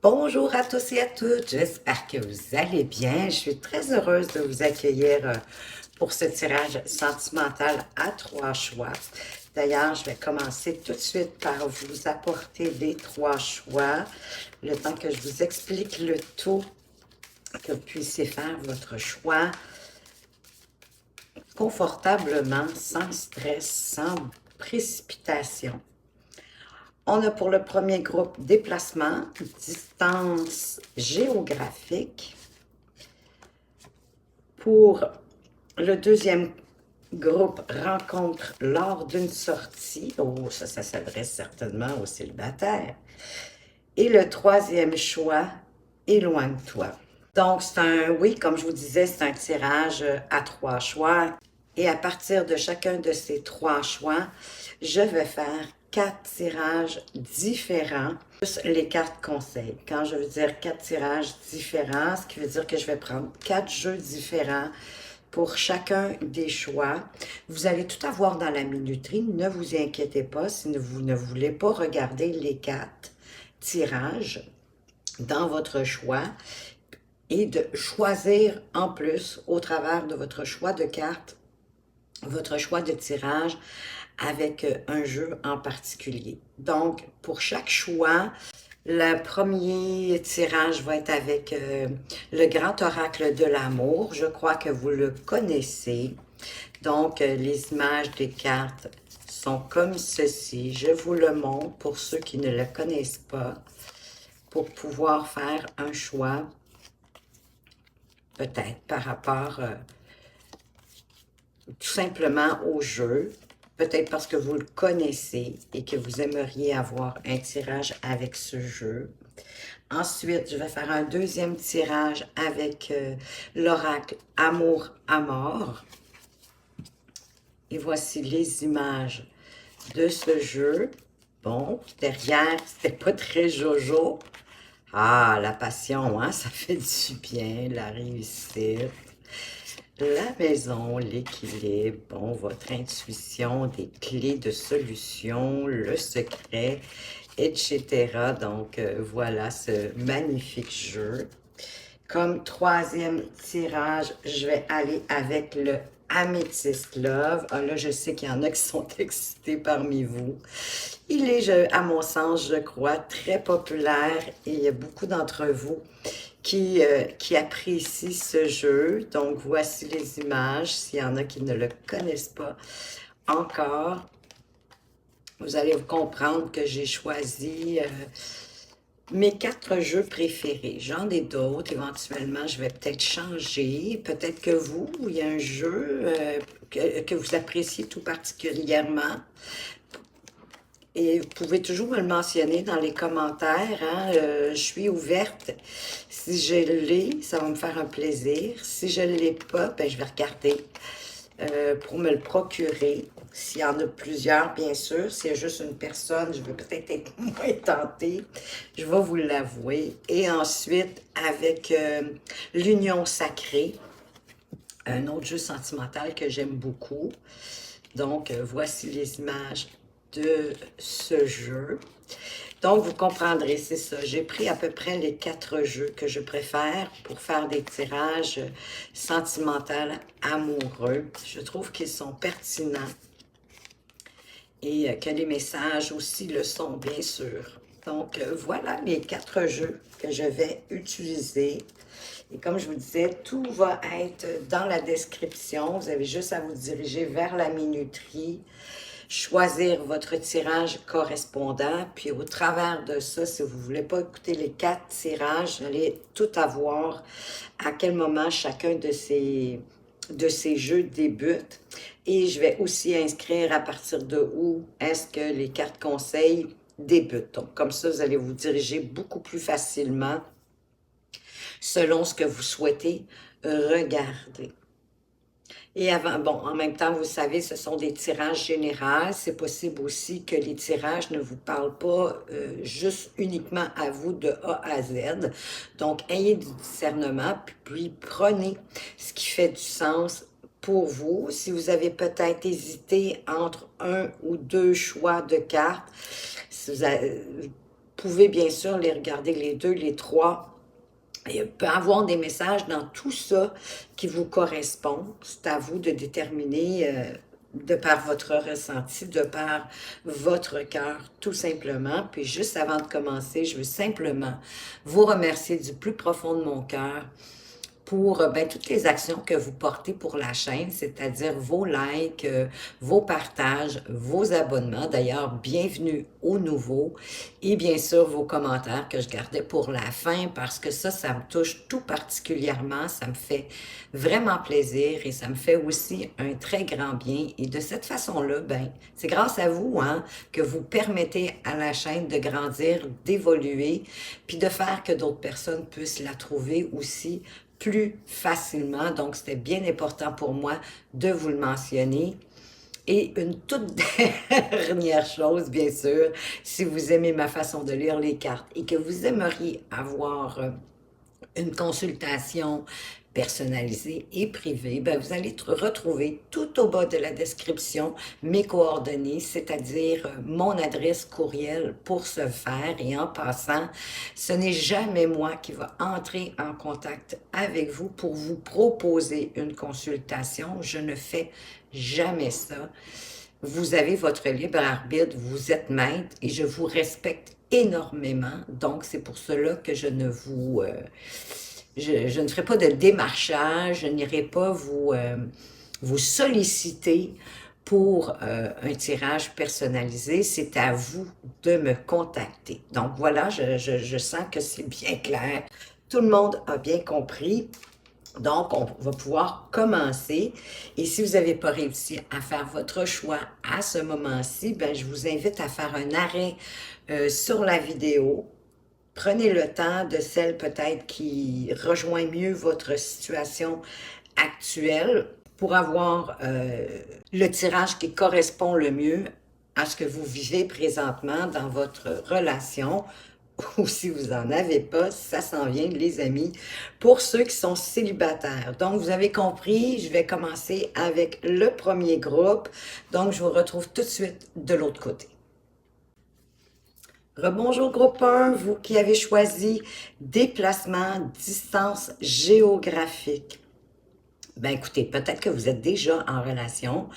Bonjour à tous et à toutes, j'espère que vous allez bien. Je suis très heureuse de vous accueillir pour ce tirage sentimental à trois choix. D'ailleurs, je vais commencer tout de suite par vous apporter les trois choix, le temps que je vous explique le tout, que vous puissiez faire votre choix confortablement, sans stress, sans précipitation. On a pour le premier groupe déplacement, distance géographique. Pour le deuxième groupe, rencontre lors d'une sortie. Oh, ça s'adresse certainement aux célibataires. Et le troisième choix, éloigne-toi. Donc, c'est un, oui, comme je vous disais, c'est un tirage à trois choix. Et à partir de chacun de ces trois choix, je vais faire quatre tirages différents, plus les cartes conseils. Quand je veux dire quatre tirages différents, ce qui veut dire que je vais prendre quatre jeux différents pour chacun des choix. Vous allez tout avoir dans la minuterie, ne vous inquiétez pas si vous ne voulez pas regarder les quatre tirages dans votre choix et de choisir en plus, au travers de votre choix de cartes, votre choix de tirage avec un jeu en particulier. Donc, pour chaque choix, le premier tirage va être avec le grand oracle de l'amour. Je crois que vous le connaissez. Donc, les images des cartes sont comme ceci. Je vous le montre pour ceux qui ne le connaissent pas, pour pouvoir faire un choix peut-être par rapport tout simplement au jeu, peut-être parce que vous le connaissez et que vous aimeriez avoir un tirage avec ce jeu. Ensuite, je vais faire un deuxième tirage avec l'oracle Amour à mort. Et voici les images de ce jeu. Bon, derrière, c'était pas très jojo. Ah, la passion, hein, ça fait du bien, la réussite. La maison, l'équilibre, bon, votre intuition, des clés de solution, le secret, etc. Donc, voilà ce magnifique jeu. Comme troisième tirage, je vais aller avec le Amethyst Love. Ah, là, je sais qu'il y en a qui sont excités parmi vous. Il est, à mon sens, je crois, très populaire et il y a beaucoup d'entre vous qui apprécient ce jeu. Donc, voici les images. S'il y en a qui ne le connaissent pas encore, vous allez comprendre que j'ai choisi mes quatre jeux préférés. J'en ai d'autres. Éventuellement, je vais peut-être changer. Peut-être que vous, il y a un jeu que vous appréciez tout particulièrement. Et vous pouvez toujours me le mentionner dans les commentaires. Hein? Je suis ouverte. Si je l'ai, ça va me faire un plaisir. Si je ne l'ai pas, ben, je vais regarder pour me le procurer. S'il y en a plusieurs, bien sûr. S'il y a juste une personne, je vais peut-être être moins tentée. Je vais vous l'avouer. Et ensuite, avec l'Union sacrée, un autre jeu sentimental que j'aime beaucoup. Donc, voici les images de ce jeu. Donc, vous comprendrez, c'est ça. J'ai pris à peu près les quatre jeux que je préfère pour faire des tirages sentimentaux, amoureux. Je trouve qu'ils sont pertinents et que les messages aussi le sont, bien sûr. Donc, voilà mes quatre jeux que je vais utiliser. Et comme je vous disais, tout va être dans la description. Vous avez juste à vous diriger vers la minuterie, choisir votre tirage correspondant. Puis au travers de ça, si vous ne voulez pas écouter les quatre tirages, vous allez tout avoir à quel moment chacun de ces jeux débute. Et je vais aussi inscrire à partir de où est-ce que les cartes conseils débutent. Donc, comme ça, vous allez vous diriger beaucoup plus facilement selon ce que vous souhaitez regarder. Et avant, bon, en même temps, vous savez, ce sont des tirages généraux. C'est possible aussi que les tirages ne vous parlent pas juste uniquement à vous de A à Z. Donc, ayez du discernement, puis prenez ce qui fait du sens pour vous. Si vous avez peut-être hésité entre un ou deux choix de cartes, si vous avez, pouvez bien sûr les regarder les deux, les trois. Il peut y avoir des messages dans tout ça qui vous correspondent. C'est à vous de déterminer de par votre ressenti, de par votre cœur, tout simplement. Puis juste avant de commencer, je veux simplement vous remercier du plus profond de mon cœur pour toutes les actions que vous portez pour la chaîne, c'est-à-dire vos likes, vos partages, vos abonnements. D'ailleurs, bienvenue aux nouveaux. Et bien sûr, vos commentaires que je gardais pour la fin parce que ça me touche tout particulièrement. Ça me fait vraiment plaisir et ça me fait aussi un très grand bien. Et de cette façon-là, c'est grâce à vous que vous permettez à la chaîne de grandir, d'évoluer, puis de faire que d'autres personnes puissent la trouver aussi plus facilement. Donc, c'était bien important pour moi de vous le mentionner. Et une toute dernière chose, bien sûr, si vous aimez ma façon de lire les cartes et que vous aimeriez avoir une consultation personnalisée et privée, vous allez retrouver tout au bas de la description mes coordonnées, c'est-à-dire mon adresse courriel pour ce faire. Et en passant, ce n'est jamais moi qui va entrer en contact avec vous pour vous proposer une consultation. Je ne fais jamais ça. Vous avez votre libre arbitre, vous êtes maître et je vous respecte énormément. Donc, c'est pour cela que je ne vous... je ne ferai pas de démarchage, je n'irai pas vous solliciter pour un tirage personnalisé. C'est à vous de me contacter. Donc voilà, je sens que c'est bien clair. Tout le monde a bien compris. Donc, on va pouvoir commencer. Et si vous n'avez pas réussi à faire votre choix à ce moment-ci, je vous invite à faire un arrêt sur la vidéo. Prenez le temps de celle peut-être qui rejoint mieux votre situation actuelle pour avoir le tirage qui correspond le mieux à ce que vous vivez présentement dans votre relation. Ou si vous n'en avez pas, ça s'en vient, les amis, pour ceux qui sont célibataires. Donc, vous avez compris, je vais commencer avec le premier groupe. Donc, je vous retrouve tout de suite de l'autre côté. Rebonjour groupe 1, vous qui avez choisi déplacement, distance géographique. Écoutez, peut-être que vous êtes déjà en relation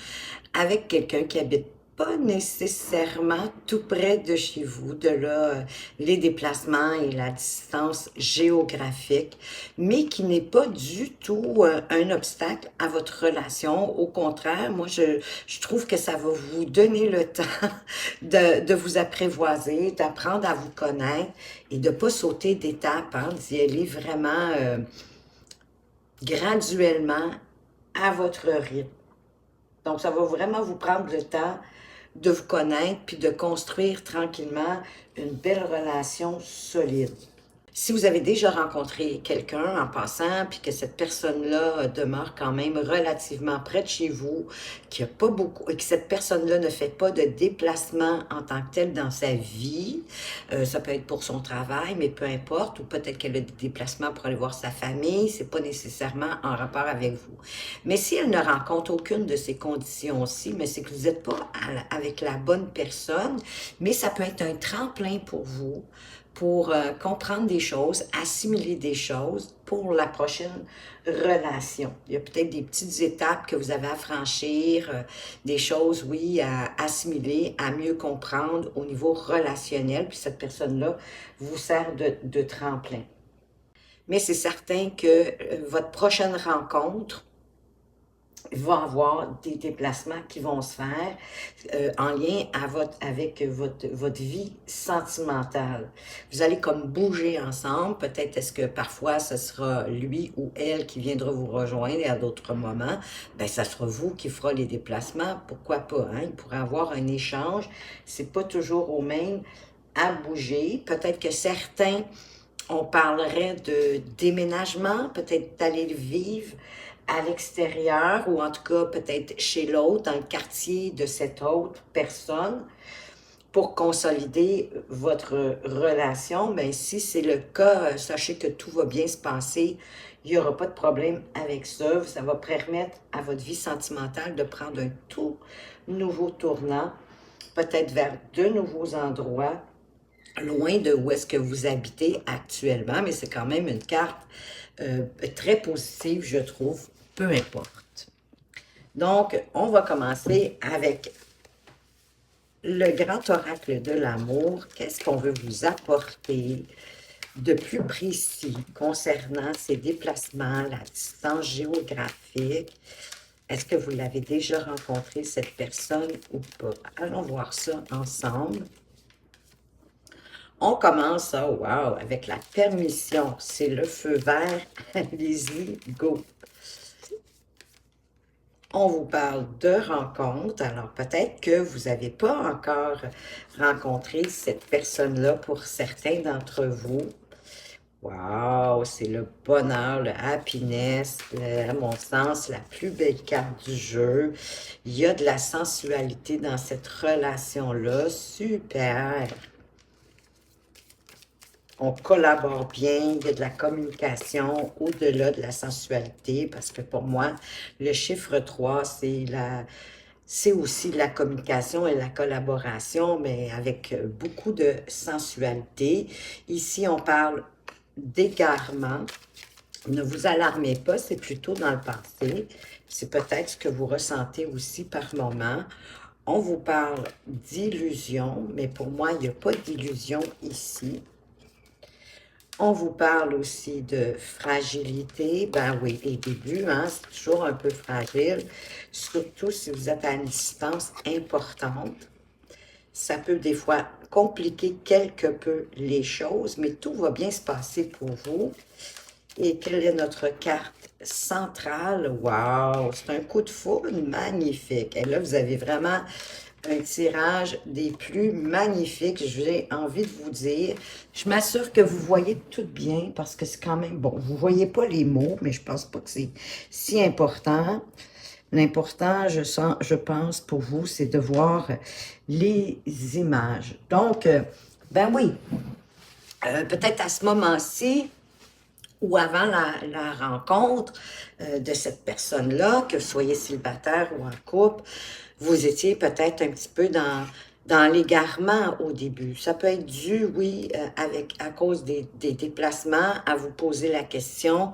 avec quelqu'un qui habite pas nécessairement tout près de chez vous, de là les déplacements et la distance géographique, mais qui n'est pas du tout un obstacle à votre relation. Au contraire, moi, je trouve que ça va vous donner le temps de vous apprivoiser, d'apprendre à vous connaître et de ne pas sauter d'étape, d'y aller vraiment graduellement à votre rythme. Donc, ça va vraiment vous prendre le temps de vous connaître puis de construire tranquillement une belle relation solide. Si vous avez déjà rencontré quelqu'un en passant, puis que cette personne-là demeure quand même relativement près de chez vous, qu'il n'y a pas beaucoup, et que cette personne-là ne fait pas de déplacement en tant que tel dans sa vie, ça peut être pour son travail, mais peu importe, ou peut-être qu'elle a des déplacements pour aller voir sa famille, c'est pas nécessairement en rapport avec vous. Mais si elle ne rencontre aucune de ces conditions-ci, mais c'est que vous n'êtes pas avec la bonne personne, mais ça peut être un tremplin pour vous, pour comprendre des choses, assimiler des choses pour la prochaine relation. Il y a peut-être des petites étapes que vous avez à franchir, des choses, oui, à assimiler, à mieux comprendre au niveau relationnel, puis cette personne-là vous sert de tremplin. Mais c'est certain que votre prochaine rencontre va avoir des déplacements qui vont se faire en lien avec votre vie sentimentale. Vous allez comme bouger ensemble. Peut-être est-ce que parfois ce sera lui ou elle qui viendra vous rejoindre et à d'autres moments, ça sera vous qui fera les déplacements. Pourquoi pas, Il pourrait y avoir un échange. C'est pas toujours au même à bouger. Peut-être que certains, on parlerait de déménagement, peut-être d'aller le vivre à l'extérieur ou en tout cas peut-être chez l'autre, dans le quartier de cette autre personne pour consolider votre relation. Si c'est le cas, sachez que tout va bien se passer. Il n'y aura pas de problème avec ça. Ça va permettre à votre vie sentimentale de prendre un tout nouveau tournant, peut-être vers de nouveaux endroits loin de où est-ce que vous habitez actuellement, mais c'est quand même une carte très positive, je trouve, peu importe. Donc, on va commencer avec le grand oracle de l'amour. Qu'est-ce qu'on veut vous apporter de plus précis concernant ces déplacements, la distance géographique? Est-ce que vous l'avez déjà rencontré, cette personne, ou pas? Allons voir ça ensemble. On commence, oh wow, avec la permission. C'est le feu vert. Allez-y, go. On vous parle de rencontre. Alors, peut-être que vous n'avez pas encore rencontré cette personne-là pour certains d'entre vous. Wow, c'est le bonheur, le happiness, à mon sens, la plus belle carte du jeu. Il y a de la sensualité dans cette relation-là. Super! On collabore bien, il y a de la communication au-delà de la sensualité, parce que pour moi, le chiffre 3, c'est aussi la communication et la collaboration, mais avec beaucoup de sensualité. Ici, on parle d'égarement. Ne vous alarmez pas, c'est plutôt dans le passé. C'est peut-être ce que vous ressentez aussi par moment. On vous parle d'illusion, mais pour moi, il n'y a pas d'illusion ici. On vous parle aussi de fragilité. Ben oui, les débuts, hein, c'est toujours un peu fragile, surtout si vous êtes à une distance importante. Ça peut des fois compliquer quelque peu les choses, mais tout va bien se passer pour vous. Et quelle est notre carte centrale? Wow, c'est un coup de foudre magnifique. Et là, vous avez vraiment un tirage des plus magnifiques, j'ai envie de vous dire. Je m'assure que vous voyez tout bien parce que c'est quand même bon. Vous ne voyez pas les mots, mais je pense pas que c'est si important. L'important, je pense, pour vous, c'est de voir les images. Donc, ben oui, peut-être à ce moment-ci, ou avant la rencontre de cette personne-là, que vous soyez célibataire ou en couple, vous étiez peut-être un petit peu dans l'égarement au début. Ça peut être dû, oui, à cause des déplacements, à vous poser la question,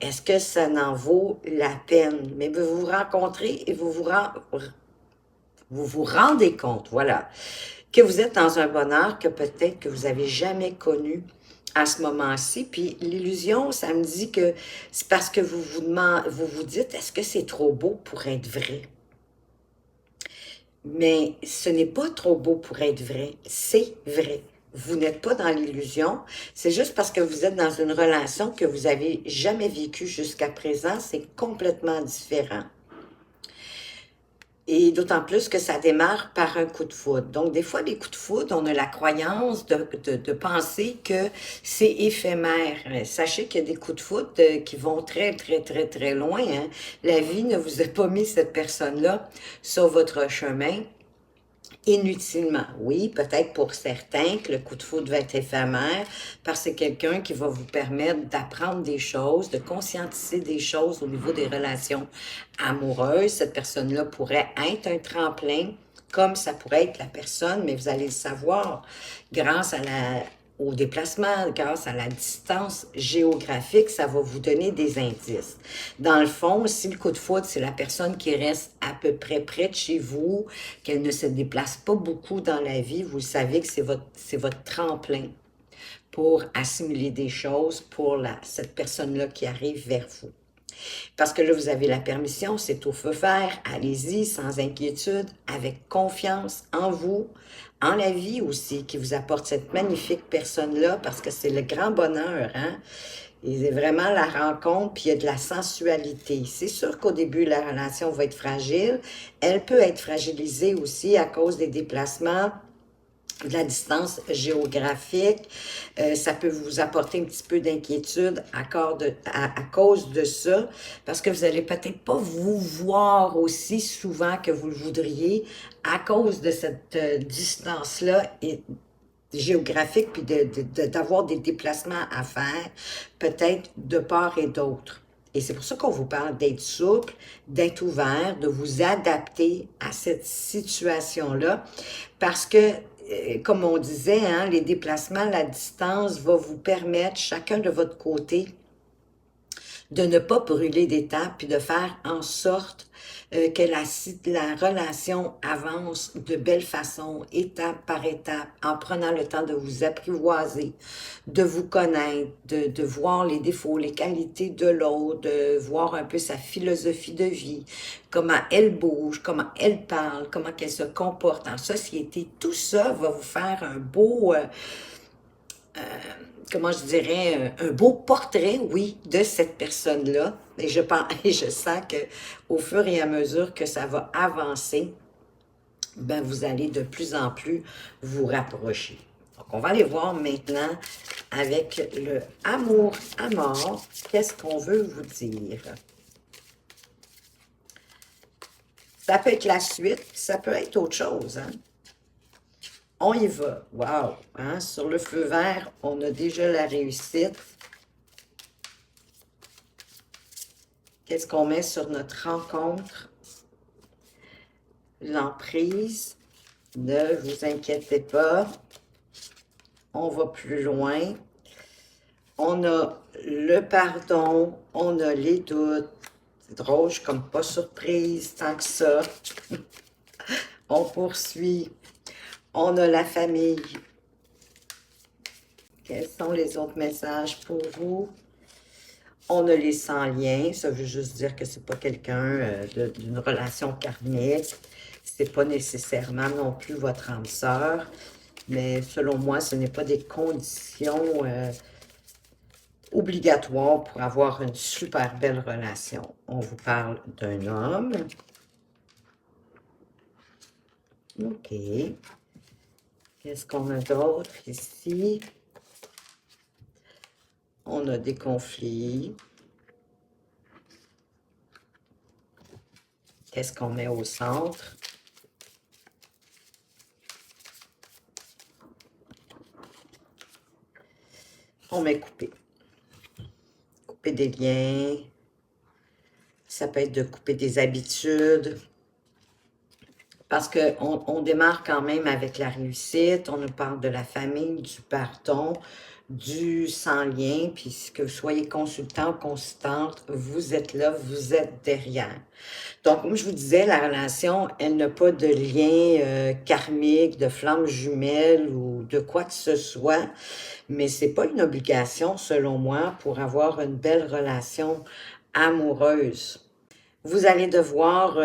est-ce que ça n'en vaut la peine? Mais vous vous rencontrez et vous vous rendez compte, voilà, que vous êtes dans un bonheur que peut-être que vous n'avez jamais connu à ce moment-ci. Puis l'illusion, ça me dit que c'est parce que vous vous dites, est-ce que c'est trop beau pour être vrai? Mais ce n'est pas trop beau pour être vrai, c'est vrai. Vous n'êtes pas dans l'illusion, c'est juste parce que vous êtes dans une relation que vous avez jamais vécue jusqu'à présent, c'est complètement différent. Et d'autant plus que ça démarre par un coup de foudre. Donc, des fois, les coups de foudre, on a la croyance de penser que c'est éphémère. Sachez qu'il y a des coups de foudre qui vont très, très, très, très loin, hein. La vie ne vous a pas mis cette personne-là sur votre chemin inutilement. Oui, peut-être pour certains que le coup de foudre va être éphémère parce que c'est quelqu'un qui va vous permettre d'apprendre des choses, de conscientiser des choses au niveau des relations amoureuses. Cette personne-là pourrait être un tremplin, comme ça pourrait être la personne, mais vous allez le savoir grâce au déplacement, grâce à la distance géographique, ça va vous donner des indices. Dans le fond, si le coup de foudre, c'est la personne qui reste à peu près de chez vous, qu'elle ne se déplace pas beaucoup dans la vie, vous savez que c'est votre tremplin pour assimiler des choses pour cette personne-là qui arrive vers vous. Parce que là, vous avez la permission, c'est au feu vert, allez-y sans inquiétude, avec confiance en vous, en la vie aussi, qui vous apporte cette magnifique personne-là, parce que c'est le grand bonheur, hein? Et c'est vraiment la rencontre, puis il y a de la sensualité. C'est sûr qu'au début, la relation va être fragile. Elle peut être fragilisée aussi à cause des déplacements, de la distance géographique. Ça peut vous apporter un petit peu d'inquiétude à cause de ça, parce que vous n'allez peut-être pas vous voir aussi souvent que vous le voudriez à cause de cette distance-là et géographique, puis d'avoir des déplacements à faire, peut-être de part et d'autre. Et c'est pour ça qu'on vous parle d'être souple, d'être ouvert, de vous adapter à cette situation-là, parce que comme on disait, hein, les déplacements à la distance vont vous permettre, chacun de votre côté, de ne pas brûler d'étapes, puis de faire en sorte que la relation avance de belle façon, étape par étape, en prenant le temps de vous apprivoiser, de vous connaître, de voir les défauts, les qualités de l'autre, de voir un peu sa philosophie de vie, comment elle bouge, comment elle parle, comment elle se comporte en société. Tout ça va vous faire un beau... comment je dirais, un beau portrait, oui, de cette personne-là. Et je pense, et je sens que au fur et à mesure que ça va avancer, ben vous allez de plus en plus vous rapprocher. Donc, on va aller voir maintenant avec le amour à mort, qu'est-ce qu'on veut vous dire. Ça peut être la suite, ça peut être autre chose, hein. On y va. Wow! Hein? Sur le feu vert, on a déjà la réussite. Qu'est-ce qu'on met sur notre rencontre? L'emprise. Ne vous inquiétez pas. On va plus loin. On a le pardon. On a les doutes. C'est drôle, je suis comme pas surprise tant que ça. On poursuit. On a la famille. Quels sont les autres messages pour vous? On a les sans-liens. Ça veut juste dire que c'est pas quelqu'un d'une relation karmique. C'est pas nécessairement non plus votre âme sœur. Mais selon moi, ce n'est pas des conditions obligatoires pour avoir une super belle relation. On vous parle d'un homme. OK. Qu'est-ce qu'on a d'autre ici? On a des conflits. Qu'est-ce qu'on met au centre? On met couper. Couper des liens. Ça peut être de couper des habitudes. Parce qu'on démarre quand même avec la réussite. On nous parle de la famille, du pardon, du sans-lien. Puis que vous soyez consultant ou consultante, vous êtes là, vous êtes derrière. Donc, comme je vous disais, la relation, elle n'a pas de lien karmique, de flamme jumelle ou de quoi que ce soit. Mais c'est pas une obligation, selon moi, pour avoir une belle relation amoureuse. Vous allez devoir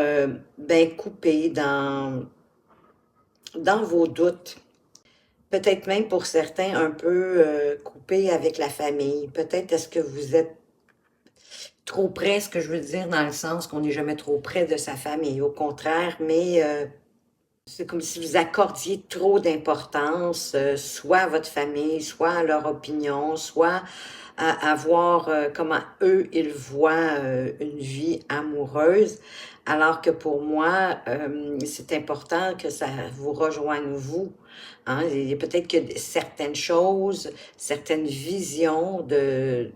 ben, couper dans vos doutes. Peut-être même pour certains, un peu couper avec la famille. Peut-être est-ce que vous êtes trop près, ce que je veux dire, dans le sens qu'on n'est jamais trop près de sa famille. Au contraire, mais c'est comme si vous accordiez trop d'importance, soit à votre famille, soit à leur opinion, soit à voir comment eux, ils voient une vie amoureuse. Alors que pour moi, c'est important que ça vous rejoigne vous. Hein? Il y a peut-être que certaines choses, certaines visions de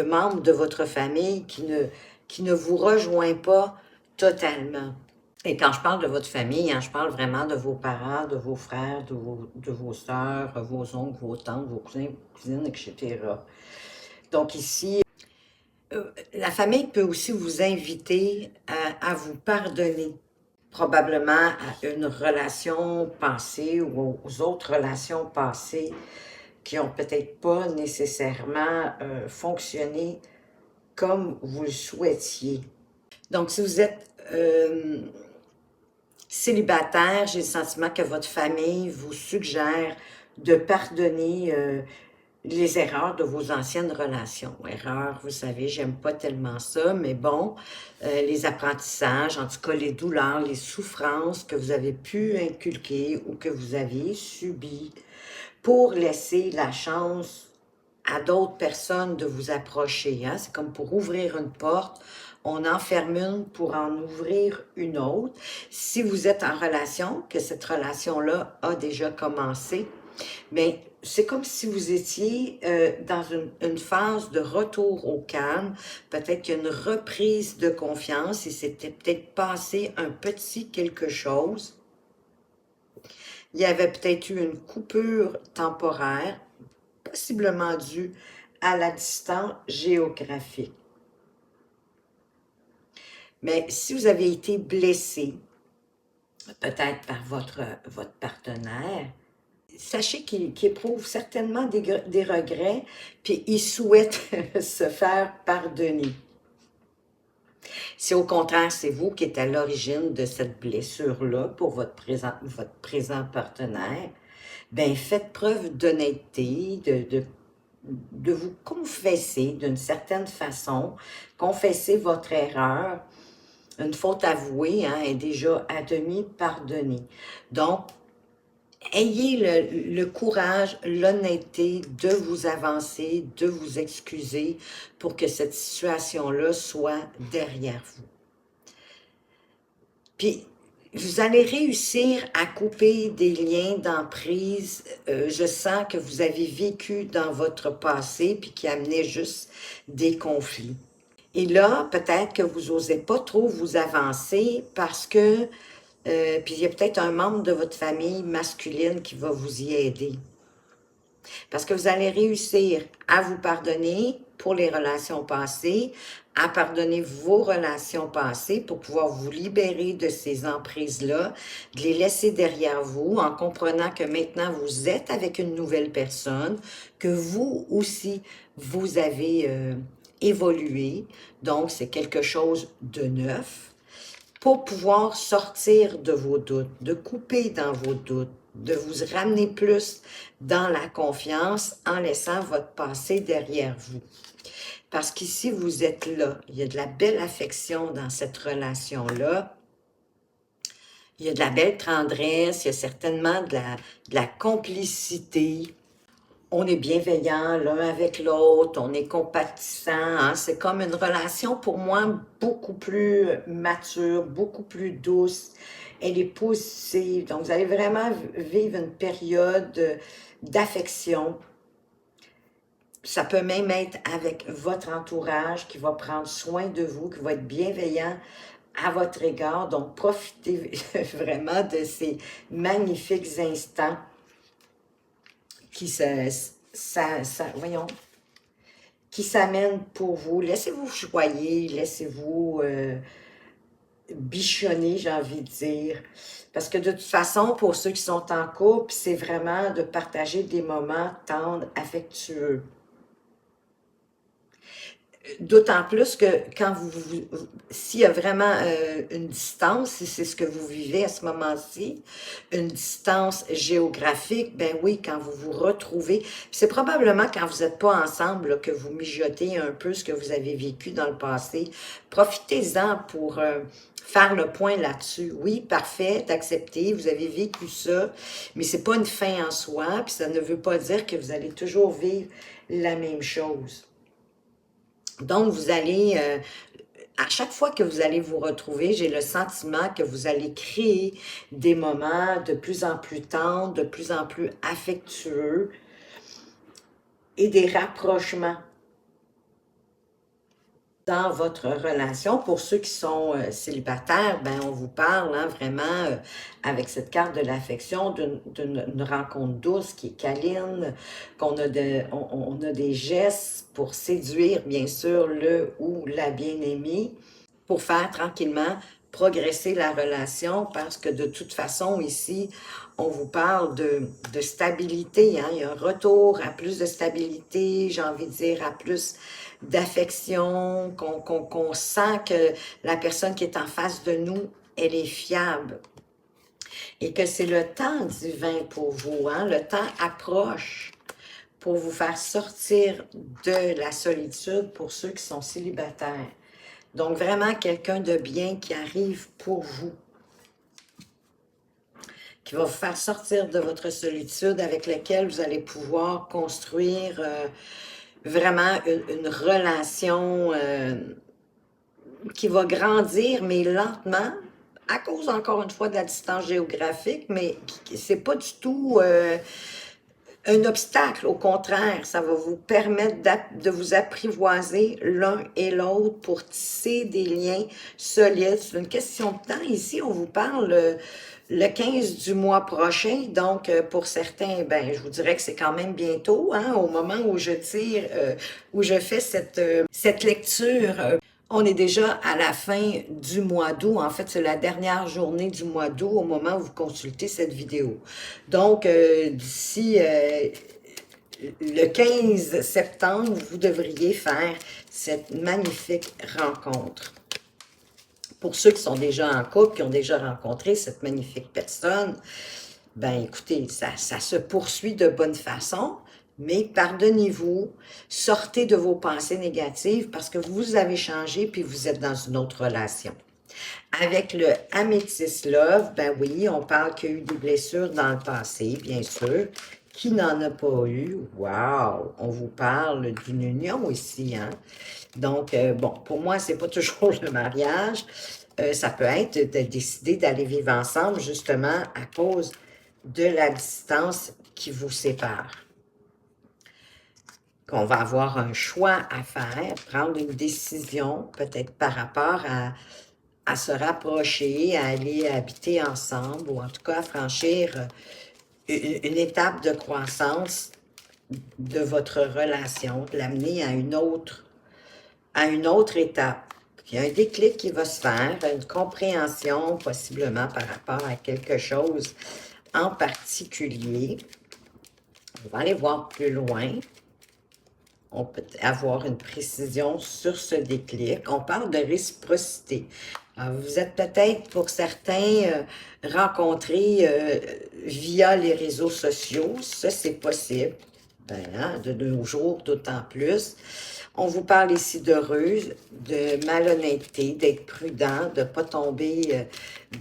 membres de votre famille qui ne vous rejoignent pas totalement. Et quand je parle de votre famille, hein, je parle vraiment de vos parents, de vos frères, de vos sœurs, vos oncles, vos tantes, vos cousins, vos cousines, etc. Donc ici, la famille peut aussi vous inviter à vous pardonner, probablement à une relation passée ou aux autres relations passées qui n'ont peut-être pas nécessairement fonctionné comme vous le souhaitiez. Donc, si vous êtes célibataire, j'ai le sentiment que votre famille vous suggère de pardonner les erreurs de vos anciennes relations. Erreurs, vous savez, j'aime pas tellement ça, mais bon, les apprentissages, en tout cas les douleurs, les souffrances que vous avez pu inculquer ou que vous aviez subies pour laisser la chance à d'autres personnes de vous approcher. Hein? C'est comme pour ouvrir une porte, on en ferme une pour en ouvrir une autre. Si vous êtes en relation, que cette relation-là a déjà commencé, mais c'est comme si vous étiez dans une phase de retour au calme, peut-être qu'il y a une reprise de confiance, et c'était peut-être passé un petit quelque chose. il y avait peut-être eu une coupure temporaire, possiblement due à la distance géographique. Mais si vous avez été blessé, peut-être par votre partenaire, sachez qu'il éprouve certainement des regrets, puis il souhaite se faire pardonner. Si au contraire, c'est vous qui êtes à l'origine de cette blessure-là pour votre présent partenaire, ben faites preuve d'honnêteté, de vous confesser d'une certaine façon, confesser votre erreur. Une faute avouée est déjà à demi pardonnée. Donc, ayez le courage, l'honnêteté de vous avancer, de vous excuser pour que cette situation-là soit derrière vous. Puis, vous allez réussir à couper des liens d'emprise. Je sens que vous avez vécu dans votre passé puis qui amenait juste des conflits. Et là, peut-être que vous n'osez pas trop vous avancer parce que, puis il y a peut-être un membre de votre famille masculine qui va vous y aider. Parce que vous allez réussir à vous pardonner pour les relations passées, à pardonner vos relations passées pour pouvoir vous libérer de ces emprises-là, de les laisser derrière vous en comprenant que maintenant vous êtes avec une nouvelle personne, que vous aussi, vous avez évolué, donc c'est quelque chose de neuf, pour pouvoir sortir de vos doutes, de couper dans vos doutes, de vous ramener plus dans la confiance en laissant votre passé derrière vous. Parce qu'ici, vous êtes là. Il y a de la belle affection dans cette relation-là. Il y a de la belle tendresse, il y a certainement de la complicité. On est bienveillant l'un avec l'autre, on est compatissant. C'est comme une relation pour moi beaucoup plus mature, beaucoup plus douce. Elle est positive. Donc, vous allez vraiment vivre une période d'affection. Ça peut même être avec votre entourage qui va prendre soin de vous, qui va être bienveillant à votre égard. Donc, profitez vraiment de ces magnifiques instants qui voyons, qui s'amènent pour vous. Laissez-vous choyer, laissez-vous bichonner, j'ai envie de dire. Parce que de toute façon, pour ceux qui sont en couple, c'est vraiment de partager des moments tendres, affectueux. D'autant plus que quand s'il y a vraiment une distance, si c'est ce que vous vivez à ce moment-ci, une distance géographique, ben oui, quand vous vous retrouvez, c'est probablement quand vous n'êtes pas ensemble là, que vous mijotez un peu ce que vous avez vécu dans le passé. Profitez-en pour faire le point là-dessus. Oui, parfait, d'accepter, vous avez vécu ça, mais c'est pas une fin en soi, puis ça ne veut pas dire que vous allez toujours vivre la même chose. Donc, vous allez, à chaque fois que vous allez vous retrouver, j'ai le sentiment que vous allez créer des moments de plus en plus tendres, de plus en plus affectueux et des rapprochements dans votre relation. Pour ceux qui sont célibataires, ben on vous parle vraiment avec cette carte de l'affection d'une rencontre douce qui est câline, qu'on a on a des gestes pour séduire bien sûr le ou la bien-aimée, pour faire tranquillement progresser la relation parce que de toute façon ici, on vous parle de stabilité, il y a un retour à plus de stabilité, j'ai envie de dire à plus d'affection, qu'on sent que la personne qui est en face de nous, elle est fiable. Et que c'est le temps divin pour vous, le temps approche pour vous faire sortir de la solitude pour ceux qui sont célibataires. Donc vraiment quelqu'un de bien qui arrive pour vous, qui va vous faire sortir de votre solitude avec laquelle vous allez pouvoir construire vraiment une relation qui va grandir, mais lentement, à cause, encore une fois, de la distance géographique, mais c'est pas du tout un obstacle. Au contraire, ça va vous permettre de vous apprivoiser l'un et l'autre pour tisser des liens solides. C'est une question de temps. Ici, on vous parle le 15 du mois prochain. Donc, pour certains, ben, je vous dirais que c'est quand même bientôt, hein, au moment où je tire, où je fais cette lecture. On est déjà à la fin du mois d'août. En fait, c'est la dernière journée du mois d'août au moment où vous consultez cette vidéo. Donc, d'ici le 15 septembre, vous devriez faire cette magnifique rencontre. Pour ceux qui sont déjà en couple, qui ont déjà rencontré cette magnifique personne, ben écoutez, ça se poursuit de bonne façon, mais pardonnez-vous, sortez de vos pensées négatives parce que vous avez changé puis vous êtes dans une autre relation. Avec le Amethyst Love, ben oui, on parle qu'il y a eu des blessures dans le passé, bien sûr. Qui n'en a pas eu? Wow! On vous parle d'une union ici, hein? Donc, bon, pour moi, c'est pas toujours le mariage. Ça peut être de décider d'aller vivre ensemble, justement, à cause de la distance qui vous sépare. Qu'on va avoir un choix à faire, prendre une décision, peut-être par rapport à se rapprocher, à aller habiter ensemble, ou en tout cas à franchir une étape de croissance de votre relation, de l'amener à une autre étape. Il y a un déclic qui va se faire, une compréhension possiblement par rapport à quelque chose en particulier. On va aller voir plus loin. On peut avoir une précision sur ce déclic. On parle de réciprocité. Alors, vous êtes peut-être, pour certains, rencontrés via les réseaux sociaux. Ça, c'est possible. Ben, hein, de nos jours, d'autant plus. On vous parle ici de ruse, de malhonnêteté, d'être prudent, de ne pas tomber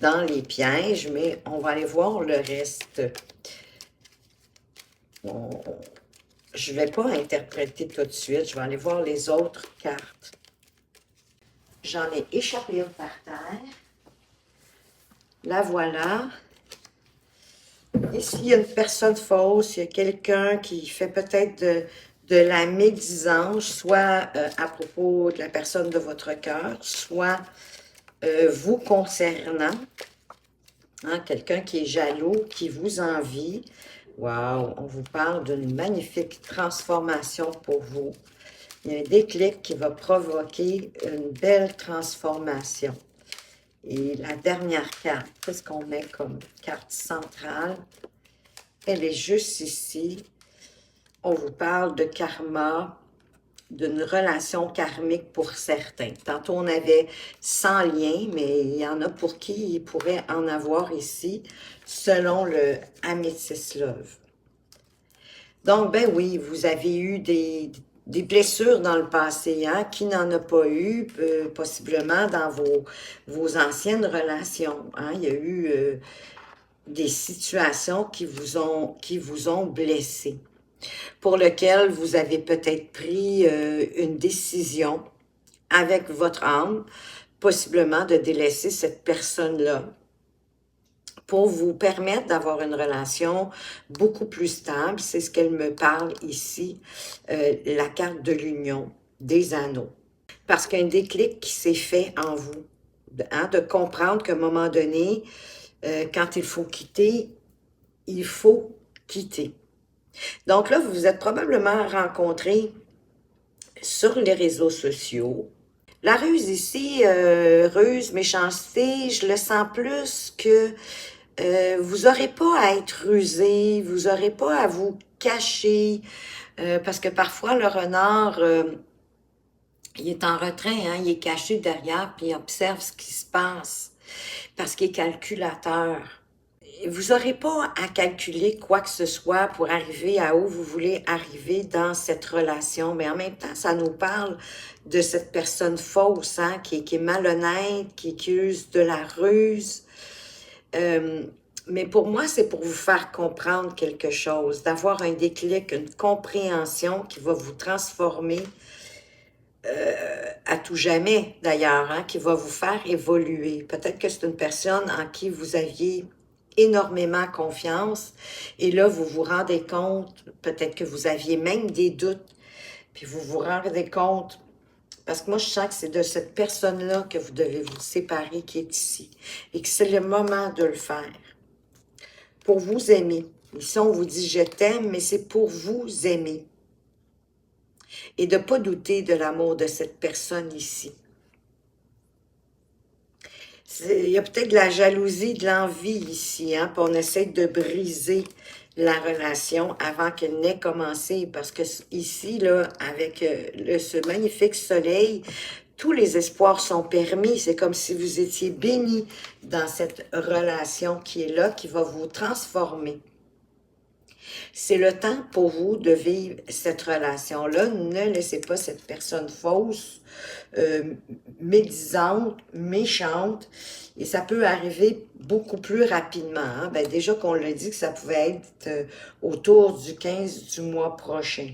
dans les pièges, mais on va aller voir le reste. Je ne vais pas interpréter tout de suite, je vais aller voir les autres cartes. J'en ai échappé une par terre. La voilà. Ici, il y a une personne fausse, il y a quelqu'un qui fait peut-être de la médisance, soit à propos de la personne de votre cœur, soit vous concernant. Hein, quelqu'un qui est jaloux, qui vous envie. Wow, on vous parle d'une magnifique transformation pour vous. Il y a un déclic qui va provoquer une belle transformation. Et la dernière carte, qu'est-ce qu'on met comme carte centrale? Elle est juste ici. On vous parle de karma, d'une relation karmique pour certains. Tantôt, on avait 100 liens, mais il y en a pour qui il pourrait en avoir ici, selon le Amethyst Love. Donc, ben oui, vous avez eu des blessures dans le passé, hein? Qui n'en a pas eu, possiblement dans vos anciennes relations, hein? Il y a eu des situations qui vous ont blessé, pour lequel vous avez peut-être pris une décision avec votre âme, possiblement de délaisser cette personne-là pour vous permettre d'avoir une relation beaucoup plus stable. C'est ce qu'elle me parle ici, la carte de l'union des anneaux. Parce qu'un déclic qui s'est fait en vous, hein, de comprendre qu'à un moment donné, quand il faut quitter, il faut quitter. Donc là, vous vous êtes probablement rencontrés sur les réseaux sociaux. La ruse ici, ruse, méchanceté, je le sens plus que vous n'aurez pas à être rusé, vous n'aurez pas à vous cacher, parce que parfois le renard, il est en retrait, hein, il est caché derrière, puis il observe ce qui se passe, parce qu'il est calculateur. Vous n'aurez pas à calculer quoi que ce soit pour arriver à où vous voulez arriver dans cette relation, mais en même temps, ça nous parle de cette personne fausse, hein, qui est malhonnête, qui accuse de la ruse. Mais pour moi, c'est pour vous faire comprendre quelque chose, d'avoir un déclic, une compréhension qui va vous transformer à tout jamais, d'ailleurs, hein, qui va vous faire évoluer. Peut-être que c'est une personne en qui vous aviez énormément confiance, et là, vous vous rendez compte, peut-être que vous aviez même des doutes, puis vous vous rendez compte, parce que moi, je sens que c'est de cette personne-là que vous devez vous séparer qui est ici, et que c'est le moment de le faire. pour vous aimer. Ici, on vous dit « je t'aime », mais c'est pour vous aimer. Et de ne pas douter de l'amour de cette personne ici. Il y a peut-être de la jalousie, de l'envie ici, hein, puis on essaie de briser la relation avant qu'elle n'ait commencé, parce que ici, là, avec ce magnifique soleil, tous les espoirs sont permis. C'est comme si vous étiez béni dans cette relation qui est là, qui va vous transformer. C'est le temps pour vous de vivre cette relation-là. Ne laissez pas cette personne fausse, médisante, méchante. Et ça peut arriver beaucoup plus rapidement. Hein? Ben, déjà qu'on l'a dit que ça pouvait être autour du 15 du mois prochain.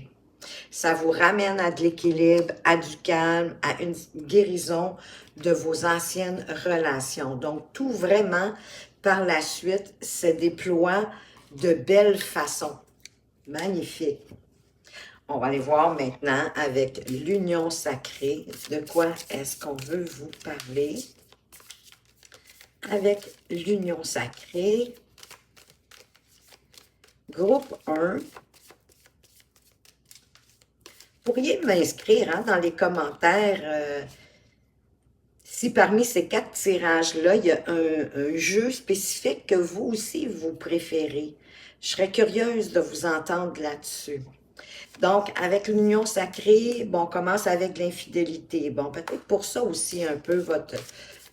Ça vous ramène à de l'équilibre, à du calme, à une guérison de vos anciennes relations. Donc, tout vraiment, par la suite, se déploie de belle façon. Magnifique. On va aller voir maintenant avec l'union sacrée. De quoi est-ce qu'on veut vous parler? Avec l'union sacrée. Groupe 1. Vous pourriez m'inscrire hein, dans les commentaires si parmi ces 4 tirages-là, il y a un jeu spécifique que vous aussi vous préférez. Je serais curieuse de vous entendre là-dessus. Donc, avec l'union sacrée, bon, on commence avec l'infidélité. Bon, peut-être pour ça aussi un peu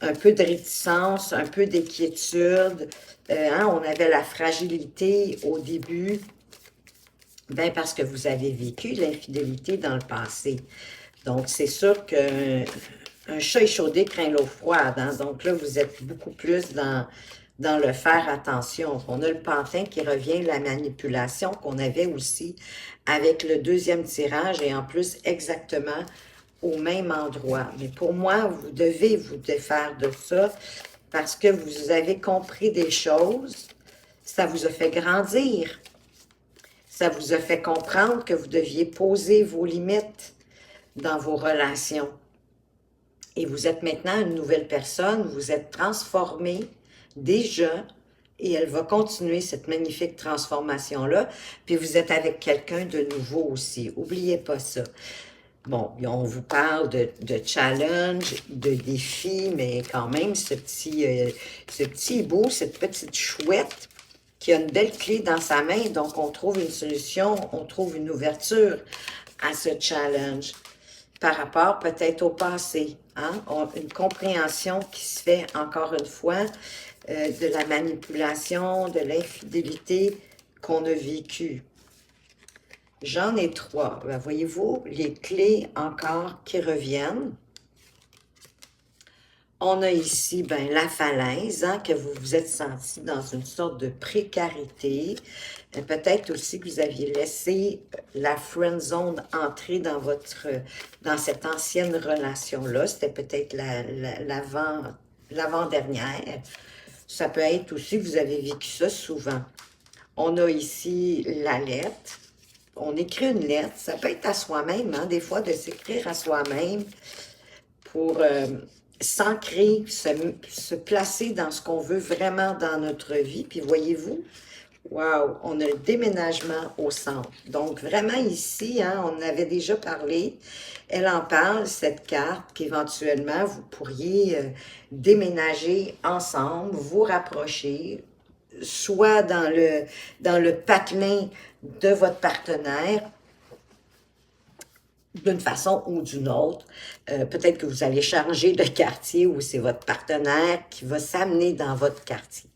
un peu de réticence, un peu d'inquiétude. Hein, on avait la fragilité au début. Bien, parce que vous avez vécu l'infidélité dans le passé. Donc, c'est sûr qu'un chat échaudé craint l'eau froide. Hein? Donc là, vous êtes beaucoup plus dans le faire attention. On a le pantin qui revient, la manipulation qu'on avait aussi avec le deuxième tirage et en plus exactement au même endroit. Mais pour moi, vous devez vous défaire de ça parce que vous avez compris des choses. Ça vous a fait grandir. Ça vous a fait comprendre que vous deviez poser vos limites dans vos relations. Et vous êtes maintenant une nouvelle personne, vous êtes transformé déjà, et elle va continuer cette magnifique transformation-là. Puis vous êtes avec quelqu'un de nouveau aussi. N'oubliez pas ça. Bon, on vous parle de challenge, de défi, mais quand même, ce petit hibou, cette petite chouette, qui a une belle clé dans sa main, donc on trouve une solution, on trouve une ouverture à ce challenge par rapport peut-être au passé. Hein? Une compréhension qui se fait encore une fois de la manipulation, de l'infidélité qu'on a vécue. J'en ai 3. Ben, voyez-vous, les clés encore qui reviennent. On a ici ben, la falaise, hein, que vous vous êtes senti dans une sorte de précarité. Peut-être aussi que vous aviez laissé la friend zone entrer dans cette ancienne relation-là. C'était peut-être l'avant-dernière. Ça peut être aussi que vous avez vécu ça souvent. On a ici la lettre. On écrit une lettre. Ça peut être à soi-même, hein, des fois, de s'écrire à soi-même pour s'ancrer, se placer dans ce qu'on veut vraiment dans notre vie. Puis voyez-vous, wow, on a le déménagement au centre. Donc vraiment ici, hein, on en avait déjà parlé, elle en parle, cette carte, qu'éventuellement vous pourriez déménager ensemble, vous rapprocher, soit dans le patelin de votre partenaire, d'une façon ou d'une autre. Peut-être que vous allez changer de quartier ou c'est votre partenaire qui va s'amener dans votre quartier.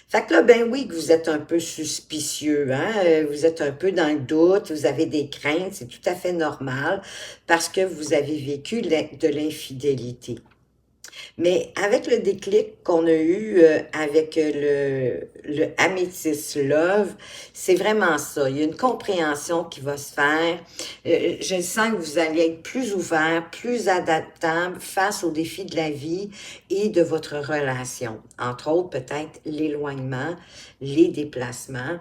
Fait que là, ben oui, que vous êtes un peu suspicieux, hein? Vous êtes un peu dans le doute, vous avez des craintes, c'est tout à fait normal parce que vous avez vécu de l'infidélité. Mais avec le déclic qu'on a eu avec le Amethyst Love, c'est vraiment ça. Il y a une compréhension qui va se faire. Je sens que vous allez être plus ouvert, plus adaptable face aux défis de la vie et de votre relation. Entre autres, peut-être l'éloignement, les déplacements.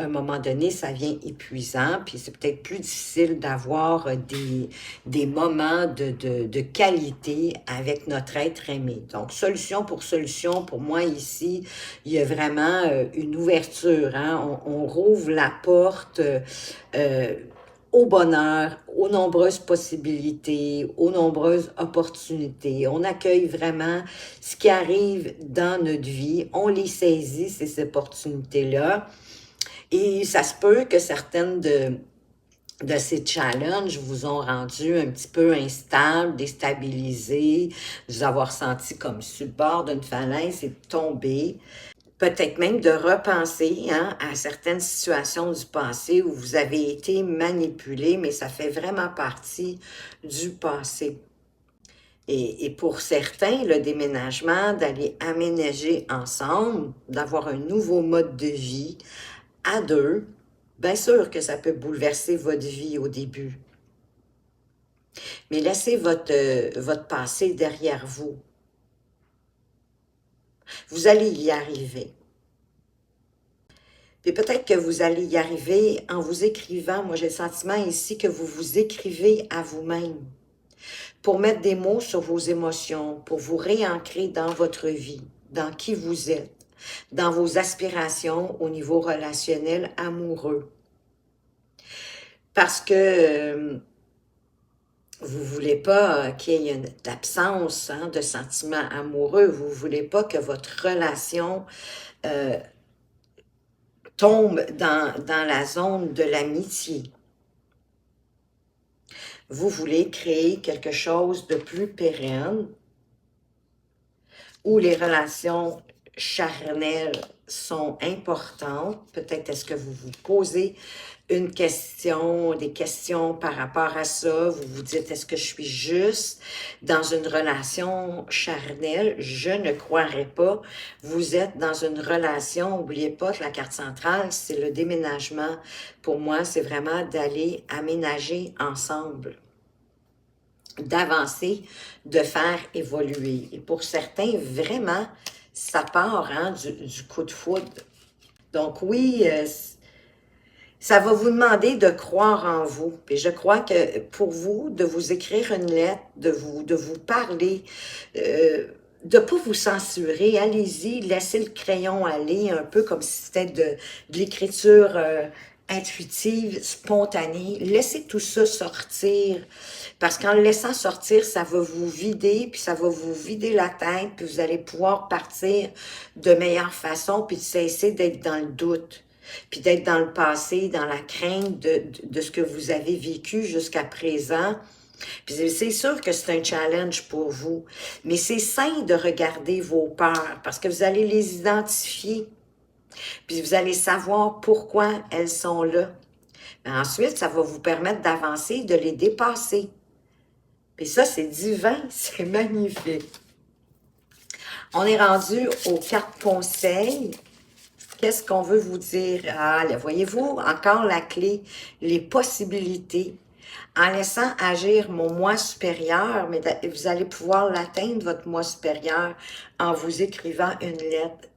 à un moment donné, ça devient épuisant, puis c'est peut-être plus difficile d'avoir des moments de qualité avec notre être aimé. Donc, solution, pour moi ici, il y a vraiment une ouverture, hein? On rouvre la porte euh, au bonheur, aux nombreuses possibilités, aux nombreuses opportunités. On accueille vraiment ce qui arrive dans notre vie. On les saisit, ces opportunités-là. Et ça se peut que certaines de ces challenges vous ont rendu un petit peu instable, déstabilisé, vous avoir senti comme sur le bord d'une falaise et de tomber. Peut-être même de repenser hein, à certaines situations du passé où vous avez été manipulé, mais ça fait vraiment partie du passé. Et pour certains, le déménagement, d'aller aménager ensemble, d'avoir un nouveau mode de vie à deux, bien sûr que ça peut bouleverser votre vie au début. Mais laissez votre passé derrière vous. Vous allez y arriver. Et peut-être que vous allez y arriver en vous écrivant. Moi, j'ai le sentiment ici que vous vous écrivez à vous-même pour mettre des mots sur vos émotions, pour vous réancrer dans votre vie, dans qui vous êtes, dans vos aspirations au niveau relationnel amoureux. Parce que vous ne voulez pas qu'il y ait une absence hein, de sentiments amoureux. Vous ne voulez pas que votre relation tombe dans la zone de l'amitié. Vous voulez créer quelque chose de plus pérenne où les relations charnelles sont importantes. Peut-être est-ce que vous vous posez une question, des questions par rapport à ça. Vous vous dites, est-ce que je suis juste dans une relation charnelle? Je ne croirais pas. Vous êtes dans une relation, n'oubliez pas que la carte centrale, c'est le déménagement. Pour moi, c'est vraiment d'aller aménager ensemble, d'avancer, de faire évoluer. Et pour certains, vraiment, ça part hein, du coup de foudre. Donc oui, ça va vous demander de croire en vous. Et je crois que pour vous, de vous écrire une lettre, de vous parler, de ne pas vous censurer, allez-y, laissez le crayon aller, un peu comme si c'était de l'écriture intuitive, spontanée. Laissez tout ça sortir, parce qu'en le laissant sortir, ça va vous vider, puis ça va vous vider la tête, puis vous allez pouvoir partir de meilleure façon, puis cesser d'être dans le doute, puis d'être dans le passé, dans la crainte de ce que vous avez vécu jusqu'à présent. Puis c'est sûr que c'est un challenge pour vous, mais c'est sain de regarder vos peurs, parce que vous allez les identifier, puis vous allez savoir pourquoi elles sont là. Mais ensuite, ça va vous permettre d'avancer, de les dépasser. Puis ça, c'est divin, c'est magnifique. On est rendu aux 4 conseils. Qu'est-ce qu'on veut vous dire? Ah, là, voyez-vous, encore la clé, les possibilités. En laissant agir mon moi supérieur, mais vous allez pouvoir l'atteindre, votre moi supérieur, en vous écrivant une lettre.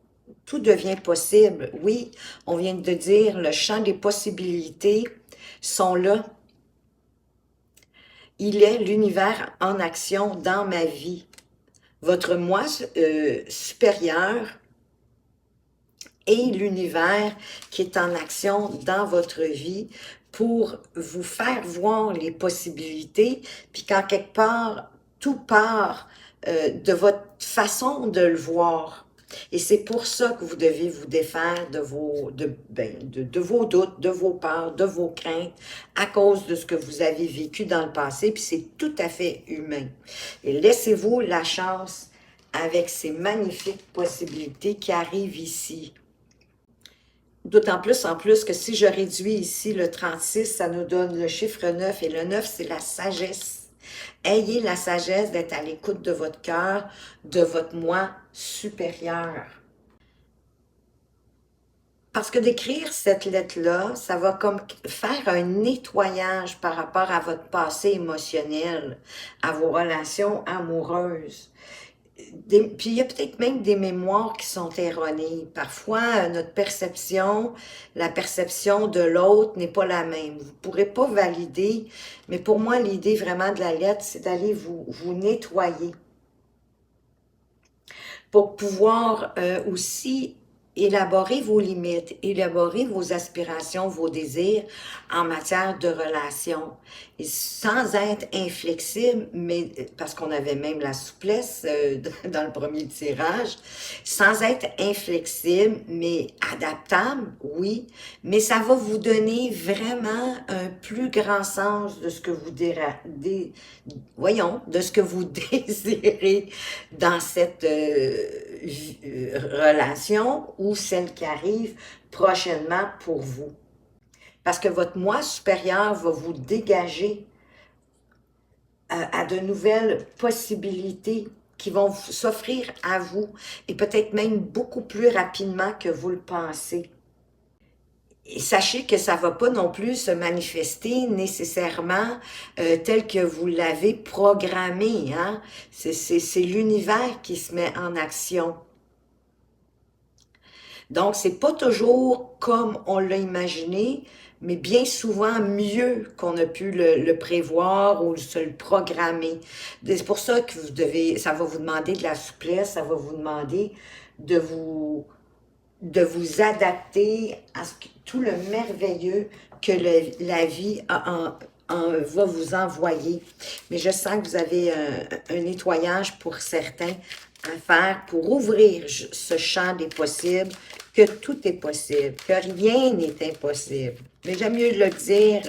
Tout devient possible. Oui, on vient de dire, le champ des possibilités sont là. Il est l'univers en action dans ma vie. Votre moi supérieur et l'univers qui est en action dans votre vie pour vous faire voir les possibilités, puis qu'en quelque part, tout part de votre façon de le voir. Et c'est pour ça que vous devez vous défaire de vos doutes, de vos peurs, de vos craintes, à cause de ce que vous avez vécu dans le passé, puis c'est tout à fait humain. Et laissez-vous la chance avec ces magnifiques possibilités qui arrivent ici. D'autant plus, en plus, que si je réduis ici le 36, ça nous donne le chiffre 9. Et le 9, c'est la sagesse. Ayez la sagesse d'être à l'écoute de votre cœur, de votre moi supérieur. Parce que d'écrire cette lettre-là, ça va comme faire un nettoyage par rapport à votre passé émotionnel, à vos relations amoureuses. Puis il y a peut-être même des mémoires qui sont erronées. Parfois, notre perception, la perception de l'autre n'est pas la même. Vous ne pourrez pas valider, mais pour moi, l'idée vraiment de la lettre, c'est d'aller vous nettoyer pour pouvoir aussi élaborer vos limites, élaborer vos aspirations, vos désirs en matière de relation. Et sans être inflexible, mais parce qu'on avait même la souplesse dans le premier tirage, sans être inflexible, mais adaptable, oui, mais ça va vous donner vraiment un plus grand sens de ce que vous voyons, de ce que vous désirez dans cette relation ou celle qui arrive prochainement pour vous. Parce que votre moi supérieur va vous dégager à de nouvelles possibilités qui vont s'offrir à vous et peut-être même beaucoup plus rapidement que vous le pensez. Et sachez que ça ne va pas non plus se manifester nécessairement tel que vous l'avez programmé. Hein? C'est l'univers qui se met en action. Donc, c'est pas toujours comme on l'a imaginé, mais bien souvent mieux qu'on a pu le prévoir ou se le programmer. C'est pour ça que ça va vous demander de la souplesse, ça va vous demander de vous, de vous adapter à tout le merveilleux que la vie va vous envoyer. Mais je sens que vous avez un nettoyage pour certains à faire pour ouvrir ce champ des possibles, que tout est possible, que rien n'est impossible. Mais j'aime mieux le dire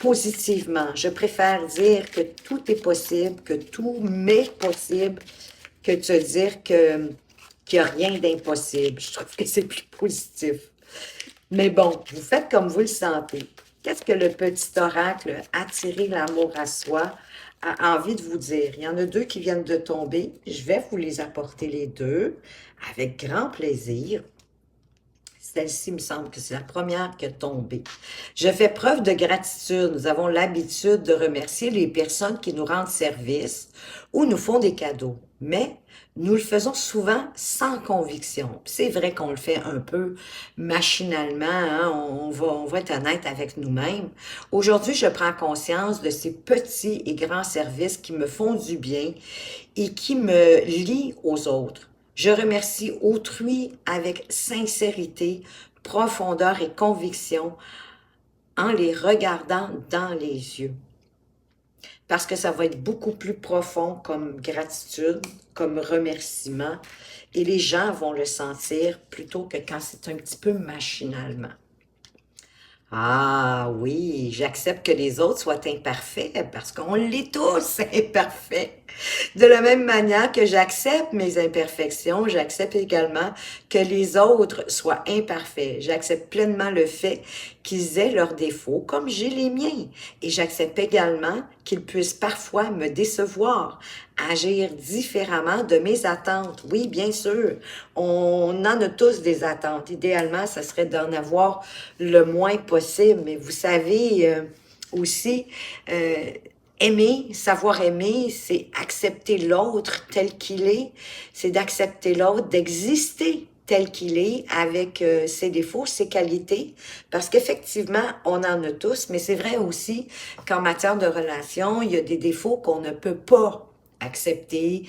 positivement. Je préfère dire que tout est possible, que tout m'est possible, que de se dire qu'il n'y a rien d'impossible. Je trouve que c'est plus positif. Mais bon, vous faites comme vous le sentez. Qu'est-ce que le petit oracle attirer l'amour à soi a envie de vous dire? Il y en a deux qui viennent de tomber. Je vais vous les apporter les deux avec grand plaisir. Celle-ci, il me semble que c'est la première qui est tombée. Je fais preuve de gratitude. Nous avons l'habitude de remercier les personnes qui nous rendent service ou nous font des cadeaux. Mais nous le faisons souvent sans conviction. C'est vrai qu'on le fait un peu machinalement. Hein? On va être honnête avec nous-mêmes. Aujourd'hui, je prends conscience de ces petits et grands services qui me font du bien et qui me lient aux autres. Je remercie autrui avec sincérité, profondeur et conviction en les regardant dans les yeux. Parce que ça va être beaucoup plus profond comme gratitude, comme remerciement, et les gens vont le sentir plutôt que quand c'est un petit peu machinalement. Ah oui, j'accepte que les autres soient imparfaits parce qu'on l'est tous imparfaits. De la même manière que j'accepte mes imperfections, j'accepte également que les autres soient imparfaits. J'accepte pleinement le fait qu'ils aient leurs défauts comme j'ai les miens. Et j'accepte également qu'ils puissent parfois me décevoir, agir différemment de mes attentes. Oui, bien sûr, on en a tous des attentes. Idéalement, ça serait d'en avoir le moins possible. Mais vous savez aussi, aimer, savoir aimer, c'est accepter l'autre tel qu'il est, c'est d'accepter l'autre, d'exister tel qu'il est, avec ses défauts, ses qualités, parce qu'effectivement, on en a tous, mais c'est vrai aussi qu'en matière de relation, il y a des défauts qu'on ne peut pas accepter,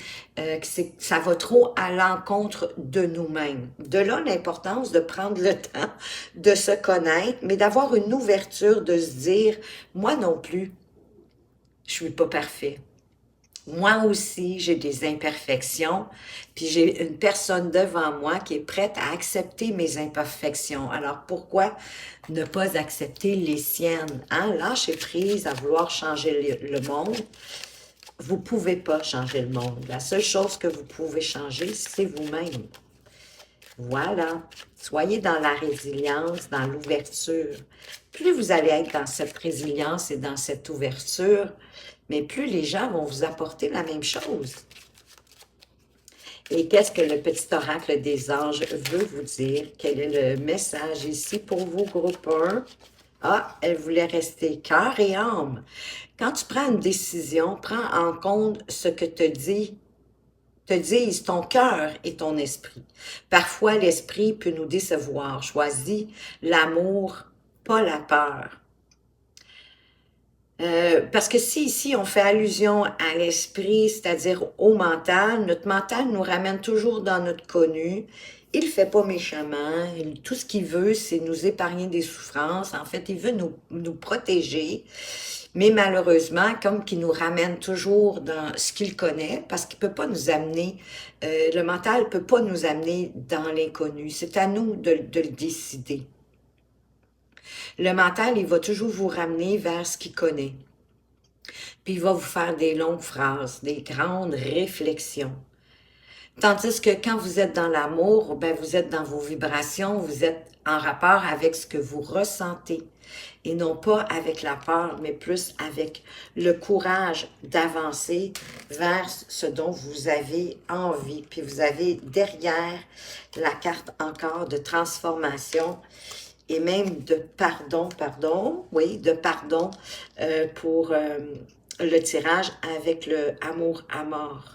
ça va trop à l'encontre de nous-mêmes. De là, l'importance de prendre le temps de se connaître, mais d'avoir une ouverture, de se dire, moi non plus, je suis pas parfait. Moi aussi, j'ai des imperfections, puis j'ai une personne devant moi qui est prête à accepter mes imperfections. Alors, pourquoi ne pas accepter les siennes? Hein? Lâchez prise à vouloir changer le monde. Vous ne pouvez pas changer le monde. La seule chose que vous pouvez changer, c'est vous-même. Voilà. Soyez dans la résilience, dans l'ouverture. Plus vous allez être dans cette résilience et dans cette ouverture, mais plus les gens vont vous apporter la même chose. Et qu'est-ce que le petit oracle des anges veut vous dire? Quel est le message ici pour vous, groupe 1? Ah, elle voulait rester cœur et âme. Quand tu prends une décision, prends en compte ce que te dit te disent ton cœur et ton esprit. Parfois, l'esprit peut nous décevoir. Choisis l'amour, pas la peur. Parce que si ici on fait allusion à l'esprit, c'est-à-dire au mental, notre mental nous ramène toujours dans notre connu. Il ne fait pas méchamment. Tout ce qu'il veut, c'est nous épargner des souffrances. En fait, il veut nous protéger. Mais malheureusement, comme qu'il nous ramène toujours dans ce qu'il connaît, parce qu'il ne peut pas nous amener, le mental ne peut pas nous amener dans l'inconnu. C'est à nous de le décider. Le mental, il va toujours vous ramener vers ce qu'il connaît. Puis il va vous faire des longues phrases, des grandes réflexions. Tandis que quand vous êtes dans l'amour, ben vous êtes dans vos vibrations, vous êtes en rapport avec ce que vous ressentez. Et non pas avec la peur, mais plus avec le courage d'avancer vers ce dont vous avez envie. Puis vous avez derrière la carte encore de transformation et même de pardon, oui, de pardon pour le tirage avec le amour à mort.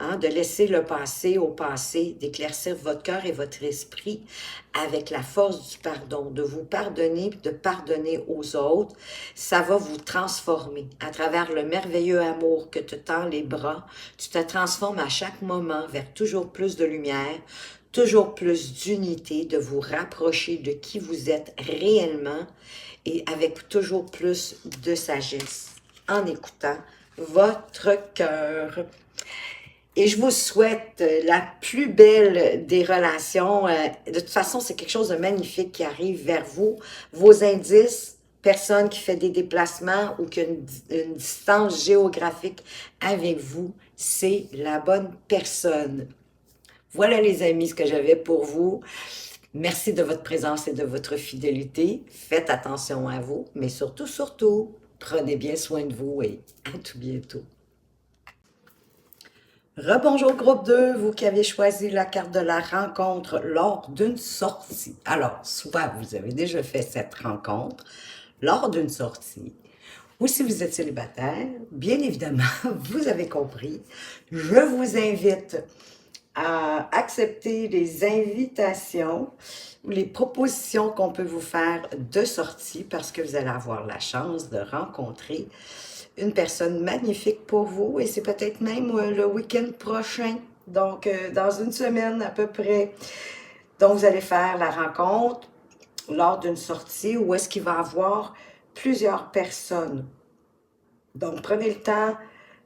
Hein, de laisser le passé au passé, d'éclaircir votre cœur et votre esprit avec la force du pardon, de vous pardonner, de pardonner aux autres. Ça va vous transformer à travers le merveilleux amour que te tend les bras. Tu te transformes à chaque moment vers toujours plus de lumière, toujours plus d'unité, de vous rapprocher de qui vous êtes réellement et avec toujours plus de sagesse en écoutant votre cœur. Et je vous souhaite la plus belle des relations. De toute façon, c'est quelque chose de magnifique qui arrive vers vous. Vos indices, personne qui fait des déplacements ou qui a une distance géographique avec vous, c'est la bonne personne. Voilà les amis, ce que j'avais pour vous. Merci de votre présence et de votre fidélité. Faites attention à vous, mais surtout, surtout, prenez bien soin de vous et à tout bientôt. Rebonjour groupe 2, vous qui avez choisi la carte de la rencontre lors d'une sortie. Alors, soit vous avez déjà fait cette rencontre lors d'une sortie, ou si vous êtes célibataire, bien évidemment, vous avez compris, je vous invite à accepter les invitations ou les propositions qu'on peut vous faire de sortie parce que vous allez avoir la chance de rencontrer une personne magnifique pour vous et c'est peut-être même le week-end prochain, donc dans une semaine à peu près. Donc vous allez faire la rencontre lors d'une sortie où est-ce qu'il va y avoir plusieurs personnes. Donc prenez le temps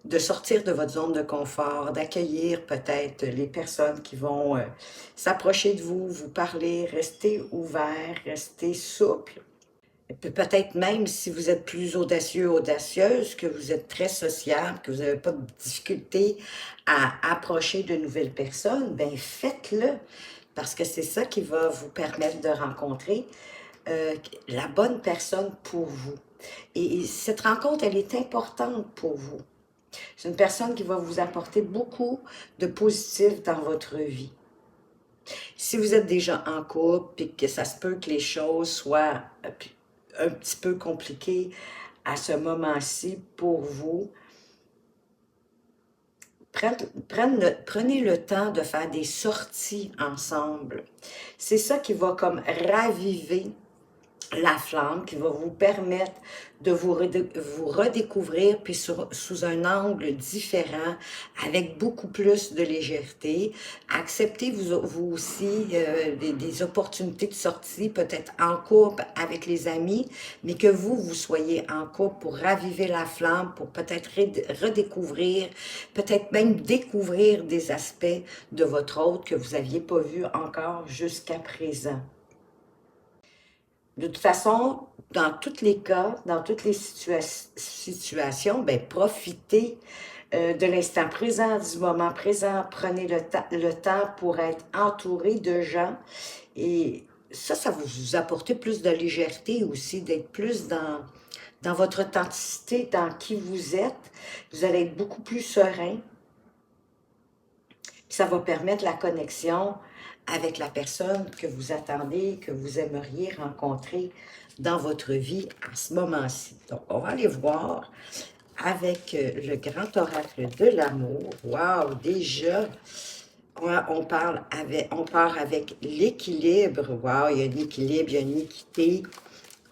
de sortir de votre zone de confort, d'accueillir peut-être les personnes qui vont s'approcher de vous, vous parler, rester ouvert, rester souple. Peut-être même si vous êtes plus audacieux, audacieuse, que vous êtes très sociable, que vous n'avez pas de difficulté à approcher de nouvelles personnes, ben faites-le parce que c'est ça qui va vous permettre de rencontrer la bonne personne pour vous. Et cette rencontre, elle est importante pour vous. C'est une personne qui va vous apporter beaucoup de positif dans votre vie. Si vous êtes déjà en couple et que ça se peut que les choses soient un petit peu compliquées à ce moment-ci pour vous, prenez le temps de faire des sorties ensemble. C'est ça qui va comme raviver la flamme, qui va vous permettre de vous redécouvrir puis sous un angle différent, avec beaucoup plus de légèreté. Acceptez vous aussi des opportunités de sortie, peut-être en couple avec les amis, mais que vous soyez en couple pour raviver la flamme, pour peut-être redécouvrir, peut-être même découvrir des aspects de votre autre que vous n'aviez pas vu encore jusqu'à présent. De toute façon, dans tous les cas, dans toutes les situations, ben, profitez de l'instant présent, du moment présent. Prenez le temps pour être entouré de gens. Et ça va vous apporter plus de légèreté aussi, d'être plus dans votre authenticité, dans qui vous êtes. Vous allez être beaucoup plus serein. Puis ça va permettre la connexion avec la personne que vous attendez, que vous aimeriez rencontrer dans votre vie à ce moment-ci. Donc, on va aller voir avec le grand oracle de l'amour. Wow, déjà, on part avec l'équilibre. Wow, il y a un équilibre, il y a une équité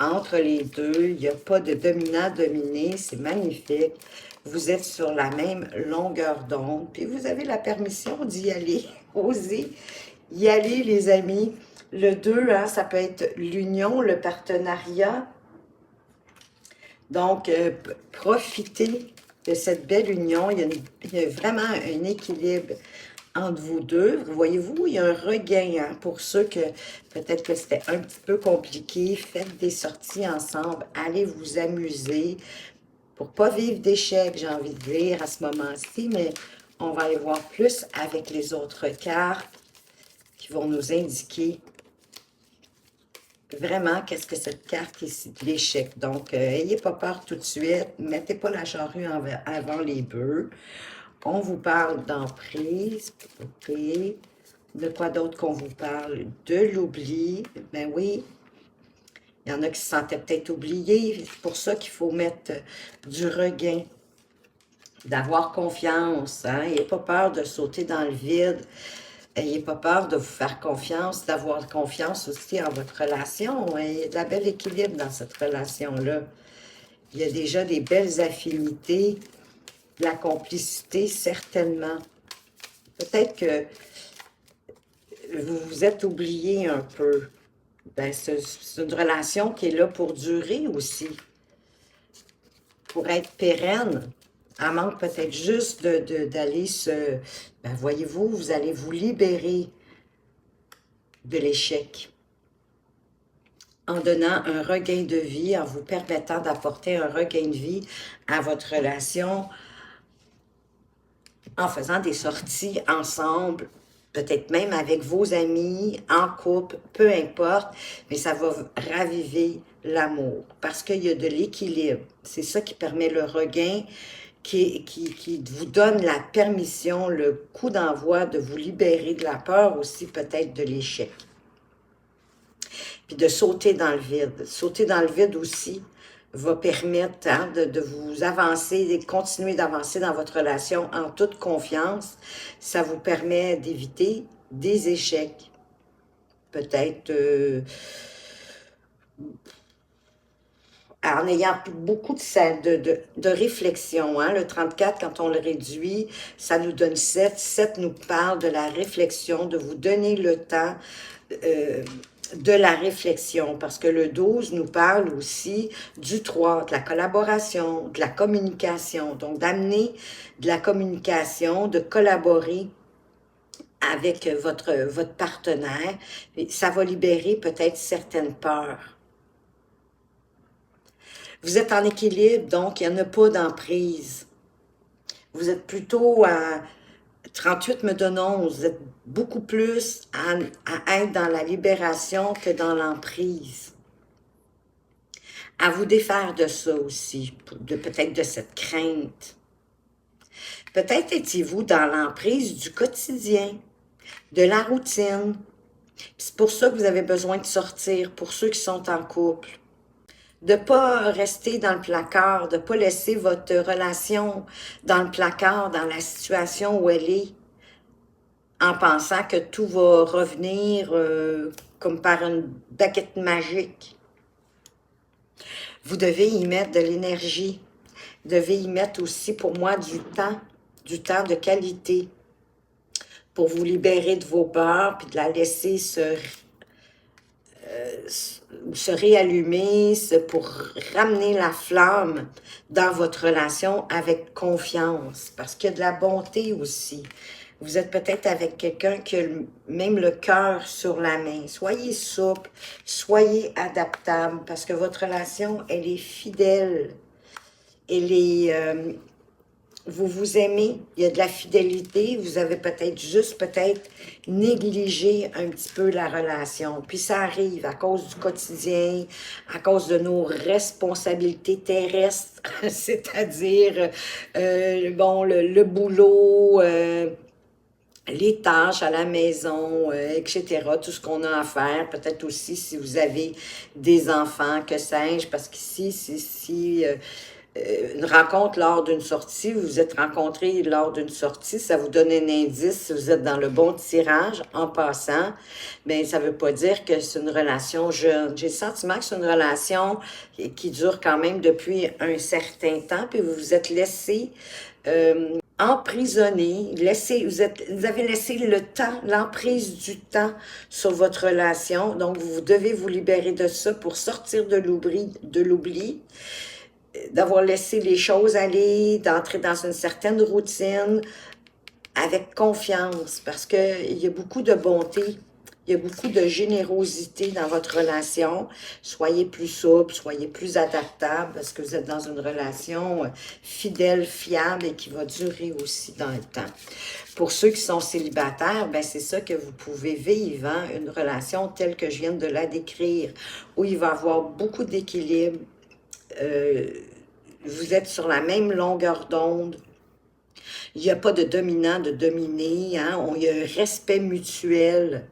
entre les deux. Il n'y a pas de dominant-dominé, c'est magnifique. Vous êtes sur la même longueur d'onde, puis vous avez la permission d'y aller. Osez y aller, les amis. Le 2, hein, ça peut être l'union, le partenariat. Donc, profitez de cette belle union. Il y a vraiment un équilibre entre vous deux. Voyez-vous, il y a un regain, hein, pour ceux que peut-être que c'était un petit peu compliqué. Faites des sorties ensemble. Allez vous amuser pour ne pas vivre d'échecs, j'ai envie de dire, à ce moment-ci. Mais on va aller voir plus avec les autres cartes qui vont nous indiquer vraiment qu'est-ce que cette carte ici de l'échec. Donc, ayez pas peur tout de suite. Mettez pas la charrue avant les bœufs. On vous parle d'emprise. OK. De quoi d'autre qu'on vous parle? De l'oubli. Ben oui. Il y en a qui se sentaient peut-être oubliés. C'est pour ça qu'il faut mettre du regain. D'avoir confiance. Hein? N'ayez pas peur de sauter dans le vide. N'ayez pas peur de vous faire confiance, d'avoir confiance aussi en votre relation. Il y a de la belle équilibre dans cette relation-là. Il y a déjà des belles affinités, de la complicité, certainement. Peut-être que vous vous êtes oublié un peu. Ben, c'est une relation qui est là pour durer aussi, pour être pérenne. Elle manque peut-être juste d'aller se... Ben, voyez-vous, vous allez vous libérer de l'échec en donnant un regain de vie, en vous permettant d'apporter un regain de vie à votre relation, en faisant des sorties ensemble, peut-être même avec vos amis, en couple, peu importe, mais ça va raviver l'amour, parce qu'il y a de l'équilibre. C'est ça qui permet le regain, qui vous donne la permission, le coup d'envoi de vous libérer de la peur aussi, peut-être de l'échec. Puis de sauter dans le vide. Sauter dans le vide aussi va permettre, hein, de vous avancer, de continuer d'avancer dans votre relation en toute confiance. Ça vous permet d'éviter des échecs. Peut-être en ayant beaucoup de réflexion. Hein? Le 34, quand on le réduit, ça nous donne 7. 7 nous parle de la réflexion, de vous donner le temps de la réflexion, parce que le 12 nous parle aussi du 3, de la collaboration, de la communication. Donc, d'amener de la communication, de collaborer avec votre partenaire. Ça va libérer peut-être certaines peurs. Vous êtes en équilibre, donc il n'y en a pas d'emprise. Vous êtes plutôt à 38 me donne 11. Vous êtes beaucoup plus à être dans la libération que dans l'emprise. À vous défaire de ça aussi, peut-être de cette crainte. Peut-être étiez-vous dans l'emprise du quotidien, de la routine. C'est pour ça que vous avez besoin de sortir, pour ceux qui sont en couple. De ne pas rester dans le placard, de ne pas laisser votre relation dans le placard, dans la situation où elle est, en pensant que tout va revenir comme par une baguette magique. Vous devez y mettre de l'énergie. Vous devez y mettre aussi, pour moi, du temps de qualité, pour vous libérer de vos peurs, puis de la laisser se réallumer, pour ramener la flamme dans votre relation avec confiance, parce qu'il y a de la bonté aussi. Vous êtes peut-être avec quelqu'un qui a même le cœur sur la main. Soyez souple, soyez adaptable, parce que votre relation, elle est fidèle. Elle est... vous vous aimez, il y a de la fidélité, vous avez peut-être négligé un petit peu la relation. Puis ça arrive à cause du quotidien, à cause de nos responsabilités terrestres, c'est-à-dire, bon, le boulot, les tâches à la maison, etc., tout ce qu'on a à faire, peut-être aussi si vous avez des enfants, que sais-je, parce qu'ici, une rencontre lors d'une sortie, vous vous êtes rencontrés lors d'une sortie, ça vous donne un indice si vous êtes dans le bon tirage en passant, mais ça ne veut pas dire que c'est une relation jeune. J'ai le sentiment que c'est une relation qui dure quand même depuis un certain temps, puis vous vous êtes laissé emprisonné, vous avez laissé le temps, l'emprise du temps sur votre relation, donc vous devez vous libérer de ça pour sortir de l'oubli, d'avoir laissé les choses aller, d'entrer dans une certaine routine avec confiance, parce qu'il y a beaucoup de bonté, il y a beaucoup de générosité dans votre relation. Soyez plus souple, soyez plus adaptable, parce que vous êtes dans une relation fidèle, fiable et qui va durer aussi dans le temps. Pour ceux qui sont célibataires, ben c'est ça que vous pouvez vivre, hein, une relation telle que je viens de la décrire, où il va y avoir beaucoup d'équilibre, vous êtes sur la même longueur d'onde. Il n'y a pas de dominant, de dominé. Hein? Il y a un respect mutuel.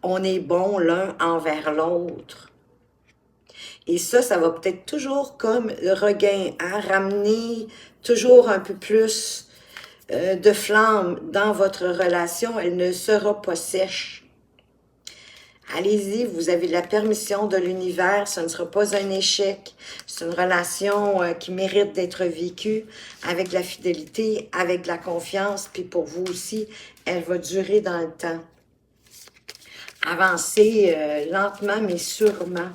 On est bon l'un envers l'autre. Et ça va peut-être toujours comme le regain, à ramener toujours un peu plus de flamme dans votre relation. Elle ne sera pas sèche. Allez-y, vous avez la permission de l'univers, ce ne sera pas un échec. C'est une relation qui mérite d'être vécue avec de la fidélité, avec de la confiance, puis pour vous aussi, elle va durer dans le temps. Avancez lentement mais sûrement,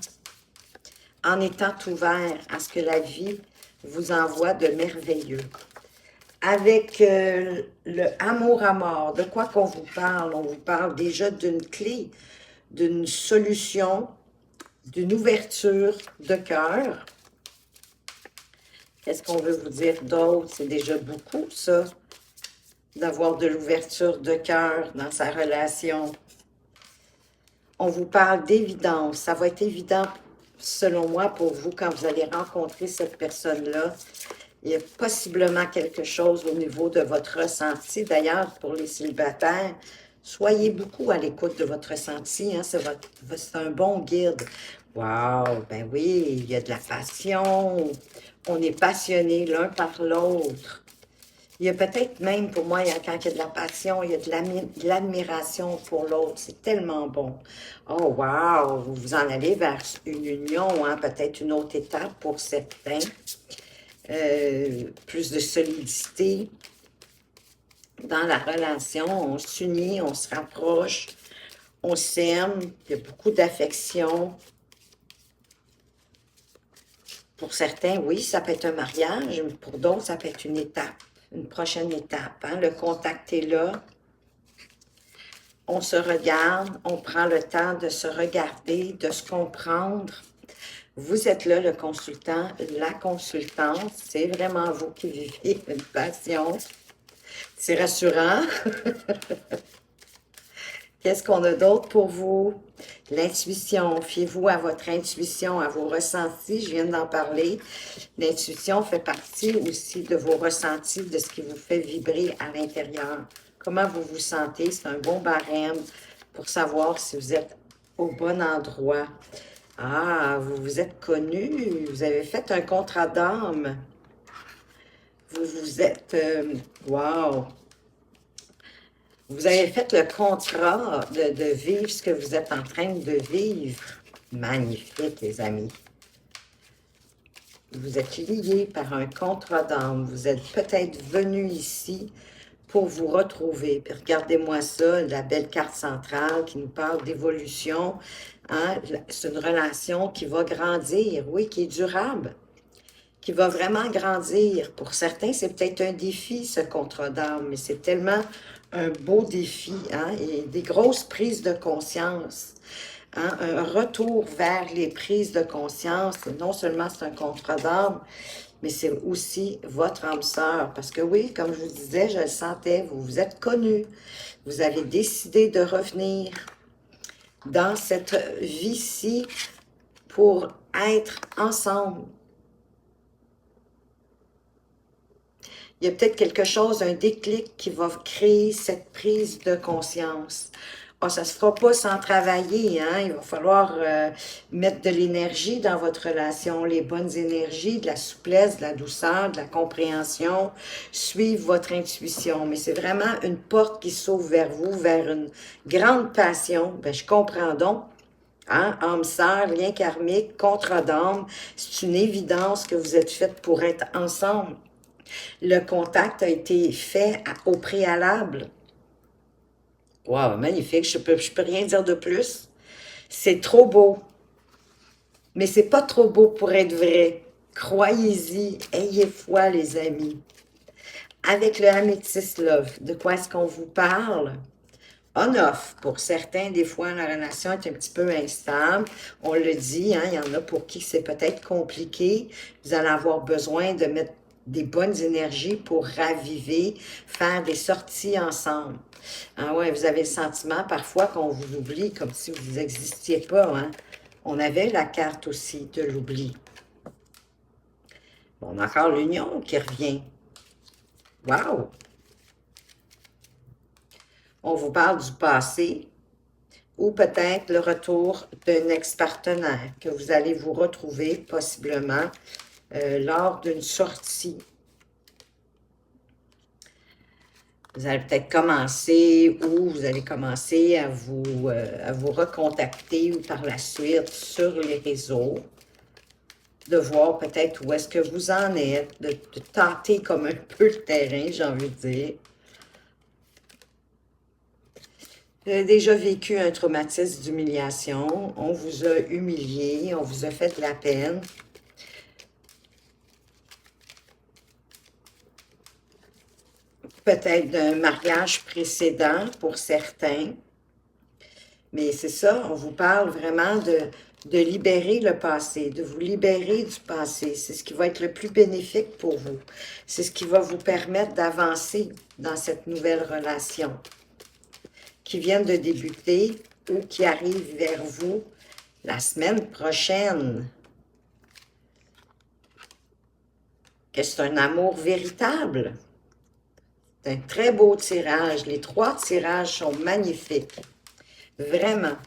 en étant ouvert à ce que la vie vous envoie de merveilleux. Avec le amour à mort, de quoi qu'on vous parle? On vous parle déjà d'une clé, d'une solution, d'une ouverture de cœur. Qu'est-ce qu'on veut vous dire d'autre? C'est déjà beaucoup, ça, d'avoir de l'ouverture de cœur dans sa relation. On vous parle d'évidence. Ça va être évident, selon moi, pour vous, quand vous allez rencontrer cette personne-là. Il y a possiblement quelque chose au niveau de votre ressenti. D'ailleurs, pour les célibataires, soyez beaucoup à l'écoute de votre ressenti. Hein? C'est un bon guide. Wow! Ben oui, il y a de la passion. On est passionnés l'un par l'autre. Il y a peut-être même, pour moi, quand il y a de la passion, il y a de l'admiration pour l'autre. C'est tellement bon. Oh, wow! Vous vous en allez vers une union, hein? Peut-être une autre étape pour certains. Plus de solidité dans la relation, on s'unit, on se rapproche, on s'aime, il y a beaucoup d'affection. Pour certains, oui, ça peut être un mariage, mais pour d'autres, ça peut être une étape, une prochaine étape. Hein? Le contact est là, on se regarde, on prend le temps de se regarder, de se comprendre. Vous êtes là, le consultant, la consultante. C'est vraiment vous qui vivez une passion. C'est rassurant. Qu'est-ce qu'on a d'autre pour vous? L'intuition. Fiez-vous à votre intuition, à vos ressentis. Je viens d'en parler. L'intuition fait partie aussi de vos ressentis, de ce qui vous fait vibrer à l'intérieur. Comment vous vous sentez? C'est un bon barème pour savoir si vous êtes au bon endroit. Ah, vous vous êtes connu, vous avez fait un contrat d'âme. Vous vous êtes... wow! Vous avez fait le contrat de vivre ce que vous êtes en train de vivre. Magnifique, les amis. Vous êtes liés par un contrat d'âme. Vous êtes peut-être venu ici pour vous retrouver. Puis regardez-moi ça, la belle carte centrale qui nous parle d'évolution. Hein? C'est une relation qui va grandir, oui, qui est durable, qui va vraiment grandir. Pour certains, c'est peut-être un défi, ce contrat d'âme, mais c'est tellement un beau défi, hein? Et des grosses prises de conscience. Hein? Un retour vers les prises de conscience. Et non seulement c'est un contrat d'âme, mais c'est aussi votre âme sœur. Parce que oui, comme je vous disais, je le sentais, vous vous êtes connus. Vous avez décidé de revenir dans cette vie-ci pour être ensemble. Il y a peut-être quelque chose, un déclic qui va créer cette prise de conscience. Ah, ça se fera pas sans travailler, hein? Il va falloir mettre de l'énergie dans votre relation, les bonnes énergies, de la souplesse, de la douceur, de la compréhension, suivre votre intuition. Mais c'est vraiment une porte qui s'ouvre vers vous, vers une grande passion. Ben, je comprends donc. Hein? Âme sœur, lien karmique, contrat d'âme, c'est une évidence que vous êtes faites pour être ensemble. Le contact a été fait au préalable. Wow, magnifique, je peux rien dire de plus. C'est trop beau, mais c'est pas trop beau pour être vrai. Croyez-y, ayez foi, les amis. Avec le Amethyst Love, de quoi est-ce qu'on vous parle? On-off. Pour certains, des fois, la relation est un petit peu instable. On le dit, hein, il y en a pour qui c'est peut-être compliqué. Vous allez avoir besoin de mettre des bonnes énergies pour raviver, faire des sorties ensemble. Ah ouais, vous avez le sentiment parfois qu'on vous oublie comme si vous n'existiez pas, hein? On avait la carte aussi de l'oubli. Bon, on a encore l'union qui revient. Wow! On vous parle du passé ou peut-être le retour d'un ex-partenaire que vous allez vous retrouver possiblement lors d'une sortie. Vous allez peut-être commencer ou vous allez commencer à vous recontacter ou par la suite sur les réseaux, de voir peut-être où est-ce que vous en êtes, de tenter comme un peu le terrain, j'ai envie de dire. Vous avez déjà vécu un traumatisme d'humiliation, on vous a humilié, on vous a fait de la peine. Peut-être d'un mariage précédent pour certains. Mais c'est ça, on vous parle vraiment de libérer le passé, de vous libérer du passé. C'est ce qui va être le plus bénéfique pour vous. C'est ce qui va vous permettre d'avancer dans cette nouvelle relation qui vient de débuter ou qui arrive vers vous la semaine prochaine. Que c'est un amour véritable. C'est un très beau tirage. Les 3 tirages sont magnifiques. Vraiment.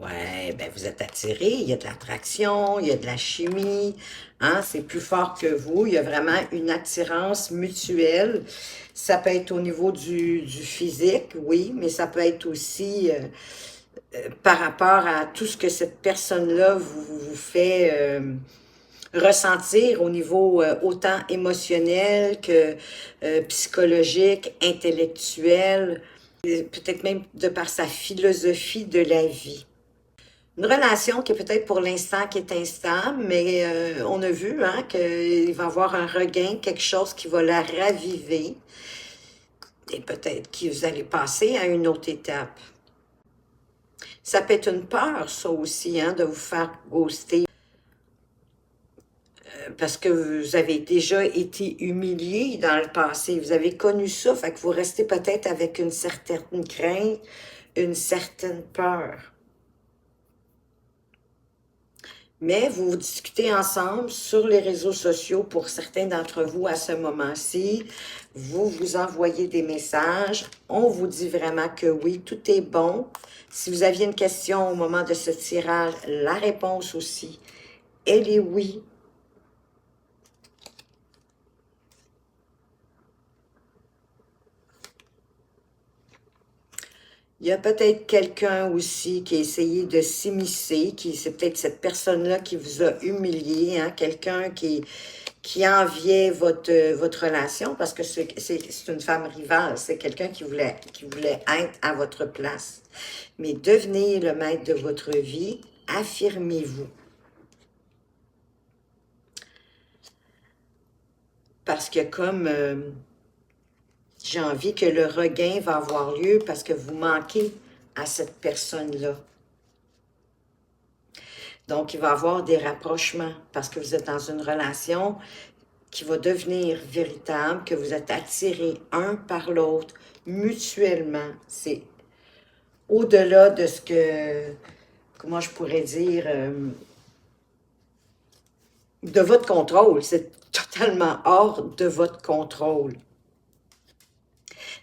Ouais, ben vous êtes attiré, il y a de l'attraction, il y a de la chimie, hein, c'est plus fort que vous, il y a vraiment une attirance mutuelle. Ça peut être au niveau du physique, oui, mais ça peut être aussi par rapport à tout ce que cette personne-là vous fait ressentir au niveau autant émotionnel que psychologique, intellectuel, peut-être même de par sa philosophie de la vie. Une relation qui est peut-être pour l'instant qui est instable, mais on a vu hein, qu'il va y avoir un regain, quelque chose qui va la raviver. Et peut-être que vous allez passer à une autre étape. Ça peut être une peur, ça aussi, hein, de vous faire ghoster. Parce que vous avez déjà été humilié dans le passé. Vous avez connu ça, fait que vous restez peut-être avec une certaine crainte, une certaine peur. Mais vous discutez ensemble sur les réseaux sociaux pour certains d'entre vous à ce moment-ci. Vous vous envoyez des messages. On vous dit vraiment que oui, tout est bon. Si vous aviez une question au moment de ce tirage, la réponse aussi, elle est oui. Il y a peut-être quelqu'un aussi qui a essayé de s'immiscer, c'est peut-être cette personne-là qui vous a humilié, hein, quelqu'un qui enviait votre relation, parce que c'est une femme rivale, c'est quelqu'un qui voulait être à votre place. Mais devenez le maître de votre vie, affirmez-vous. Parce que comme j'ai envie que le regain va avoir lieu parce que vous manquez à cette personne-là. Donc, il va y avoir des rapprochements parce que vous êtes dans une relation qui va devenir véritable, que vous êtes attirés un par l'autre mutuellement. C'est au-delà de ce que, comment je pourrais dire, de votre contrôle. C'est totalement hors de votre contrôle.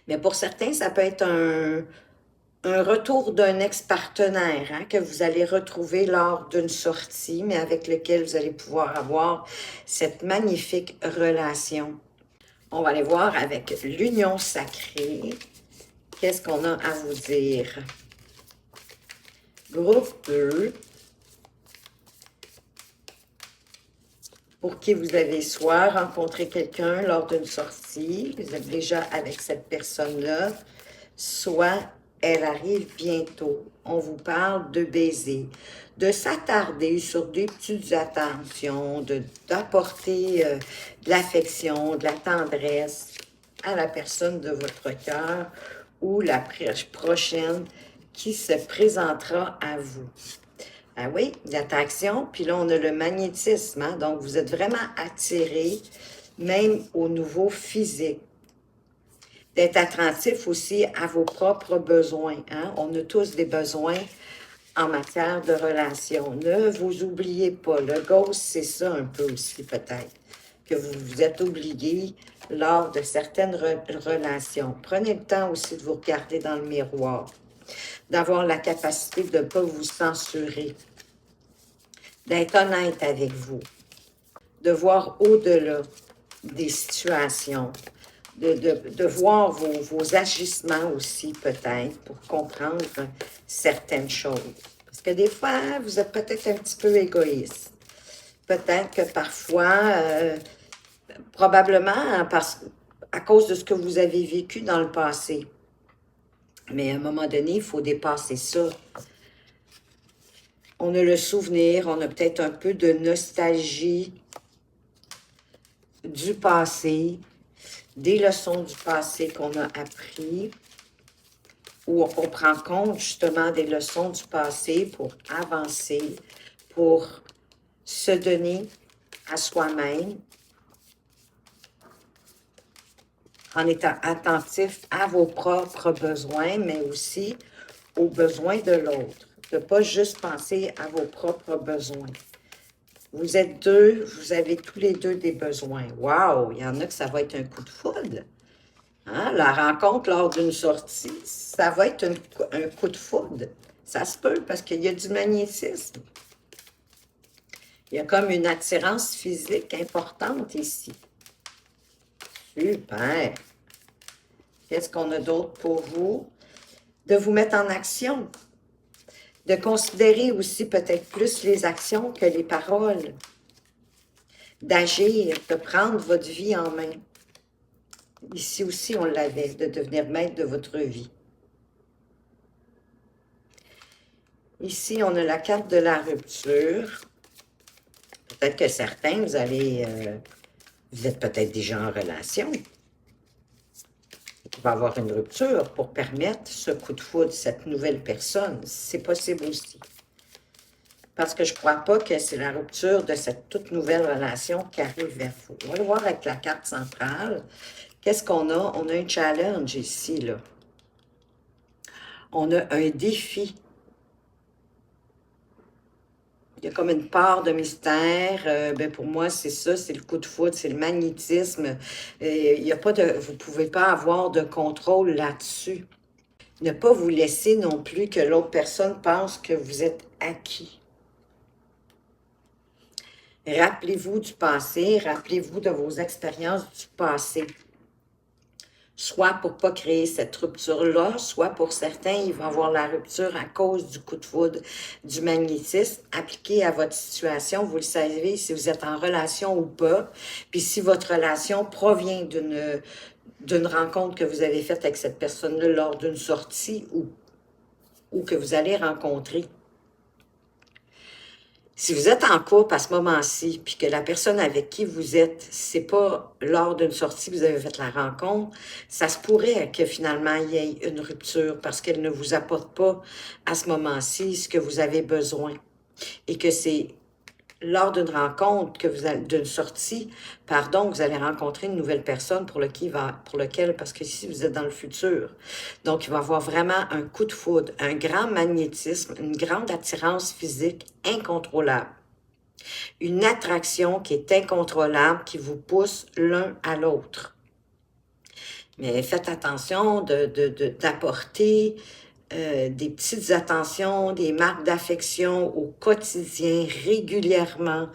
Mais pour certains, ça peut être un retour d'un ex-partenaire hein, que vous allez retrouver lors d'une sortie, mais avec lequel vous allez pouvoir avoir cette magnifique relation. On va aller voir avec l'union sacrée. Qu'est-ce qu'on a à vous dire? Groupe 2. Pour qui vous avez soit rencontré quelqu'un lors d'une sortie, vous êtes déjà avec cette personne-là, soit elle arrive bientôt. On vous parle de baiser, de s'attarder sur des petites attentions, d'apporter de l'affection, de la tendresse à la personne de votre cœur ou la prochaine qui se présentera à vous. Ah oui, l'attraction, puis là, on a le magnétisme, hein? Donc vous êtes vraiment attiré, même au niveau physique. D'être attentif aussi à vos propres besoins. Hein? On a tous des besoins en matière de relation. Ne vous oubliez pas. Le ghost, c'est ça un peu aussi peut-être, que vous vous êtes oublié lors de certaines relations. Prenez le temps aussi de vous regarder dans le miroir, d'avoir la capacité de ne pas vous censurer, d'être honnête avec vous, de voir au-delà des situations, de voir vos agissements aussi, peut-être, pour comprendre certaines choses. Parce que des fois, vous êtes peut-être un petit peu égoïste. Peut-être que parfois, probablement à cause de ce que vous avez vécu dans le passé. Mais à un moment donné, il faut dépasser ça. On a le souvenir, on a peut-être un peu de nostalgie du passé, des leçons du passé qu'on a appris, où on prend compte justement des leçons du passé pour avancer, pour se donner à soi-même, en étant attentif à vos propres besoins, mais aussi aux besoins de l'autre. De ne pas juste penser à vos propres besoins. Vous êtes deux, vous avez tous les deux des besoins. Wow! Il y en a que ça va être un coup de foudre. Hein? La rencontre lors d'une sortie, ça va être un coup de foudre. Ça se peut parce qu'il y a du magnétisme. Il y a comme une attirance physique importante ici. Super! Qu'est-ce qu'on a d'autre pour vous? De vous mettre en action. De considérer aussi peut-être plus les actions que les paroles. D'agir, de prendre votre vie en main. Ici aussi, on l'avait, de devenir maître de votre vie. Ici, on a la carte de la rupture. Peut-être que certains, vous êtes peut-être déjà en relation. Il va y avoir une rupture pour permettre ce coup de foudre, cette nouvelle personne. C'est possible aussi. Parce que je ne crois pas que c'est la rupture de cette toute nouvelle relation qui arrive vers vous. On va le voir avec la carte centrale. Qu'est-ce qu'on a? On a un challenge ici, là. On a un défi. Il y a comme une part de mystère. Ben pour moi, c'est ça, c'est le coup de foudre, c'est le magnétisme. Il y a pas de, vous ne pouvez pas avoir de contrôle là-dessus. Ne pas vous laisser non plus que l'autre personne pense que vous êtes acquis. Rappelez-vous du passé, rappelez-vous de vos expériences du passé. Soit pour ne pas créer cette rupture-là, soit pour certains, ils vont avoir la rupture à cause du coup de foudre, du magnétisme appliqué à votre situation. Vous le savez, si vous êtes en relation ou pas, puis si votre relation provient d'une rencontre que vous avez faite avec cette personne-là lors d'une sortie ou que vous allez rencontrer. Si vous êtes en couple à ce moment-ci, puis que la personne avec qui vous êtes, c'est pas lors d'une sortie que vous avez fait la rencontre, ça se pourrait que finalement il y ait une rupture parce qu'elle ne vous apporte pas à ce moment-ci ce que vous avez besoin. Et que c'est lors d'une rencontre, d'une sortie, pardon, vous allez rencontrer une nouvelle personne pour lequel, parce que ici vous êtes dans le futur. Donc, il va y avoir vraiment un coup de foudre, un grand magnétisme, une grande attirance physique incontrôlable. Une attraction qui est incontrôlable, qui vous pousse l'un à l'autre. Mais faites attention d'apporter des petites attentions, des marques d'affection au quotidien, régulièrement,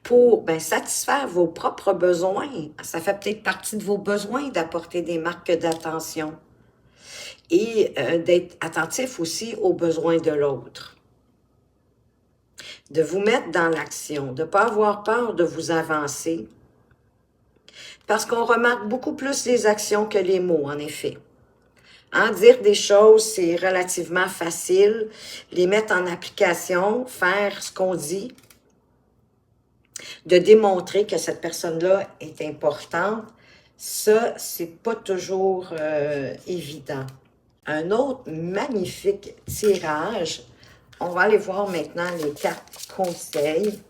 pour satisfaire vos propres besoins. Ça fait peut-être partie de vos besoins d'apporter des marques d'attention et d'être attentif aussi aux besoins de l'autre. De vous mettre dans l'action, de ne pas avoir peur de vous avancer, parce qu'on remarque beaucoup plus les actions que les mots, en effet. Dire des choses, c'est relativement facile. Les mettre en application, faire ce qu'on dit, de démontrer que cette personne-là est importante, ça, c'est pas toujours évident. Un autre magnifique tirage. On va aller voir maintenant les cartes conseils.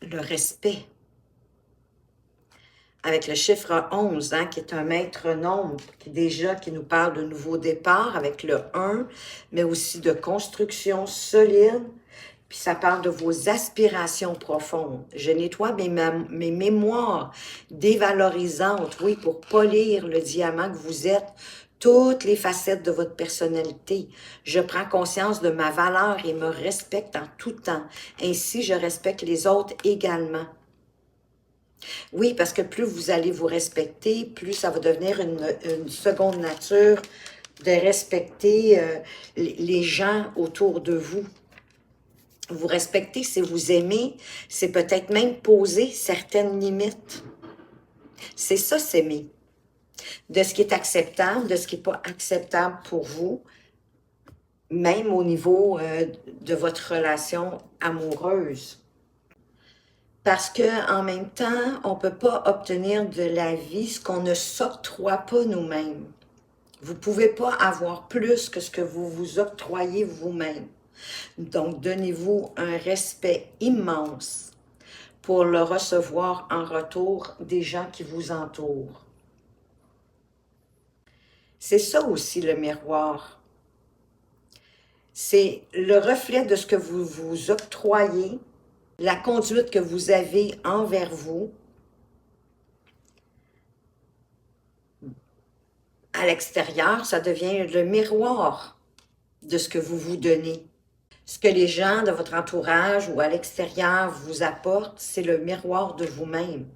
Le respect. Avec le chiffre 11, qui est un maître nombre, qui nous parle de nouveau départ, avec le 1, mais aussi de construction solide, puis ça parle de vos aspirations profondes. Je nettoie mes mémoires dévalorisantes, oui, pour polir le diamant que vous êtes, toutes les facettes de votre personnalité. Je prends conscience de ma valeur et me respecte en tout temps. Ainsi, je respecte les autres également. Oui, parce que plus vous allez vous respecter, plus ça va devenir une seconde nature de respecter les gens autour de vous. Vous respecter, c'est vous aimer, c'est peut-être même poser certaines limites. C'est ça, s'aimer. De ce qui est acceptable, de ce qui n'est pas acceptable pour vous, même au niveau de votre relation amoureuse. Parce qu'en même temps, on ne peut pas obtenir de la vie ce qu'on ne s'octroie pas nous-mêmes. Vous ne pouvez pas avoir plus que ce que vous vous octroyez vous-même. Donc, donnez-vous un respect immense pour le recevoir en retour des gens qui vous entourent. C'est ça aussi le miroir. C'est le reflet de ce que vous vous octroyez, la conduite que vous avez envers vous. À l'extérieur, ça devient le miroir de ce que vous vous donnez. Ce que les gens de votre entourage ou à l'extérieur vous apportent, c'est le miroir de vous-même.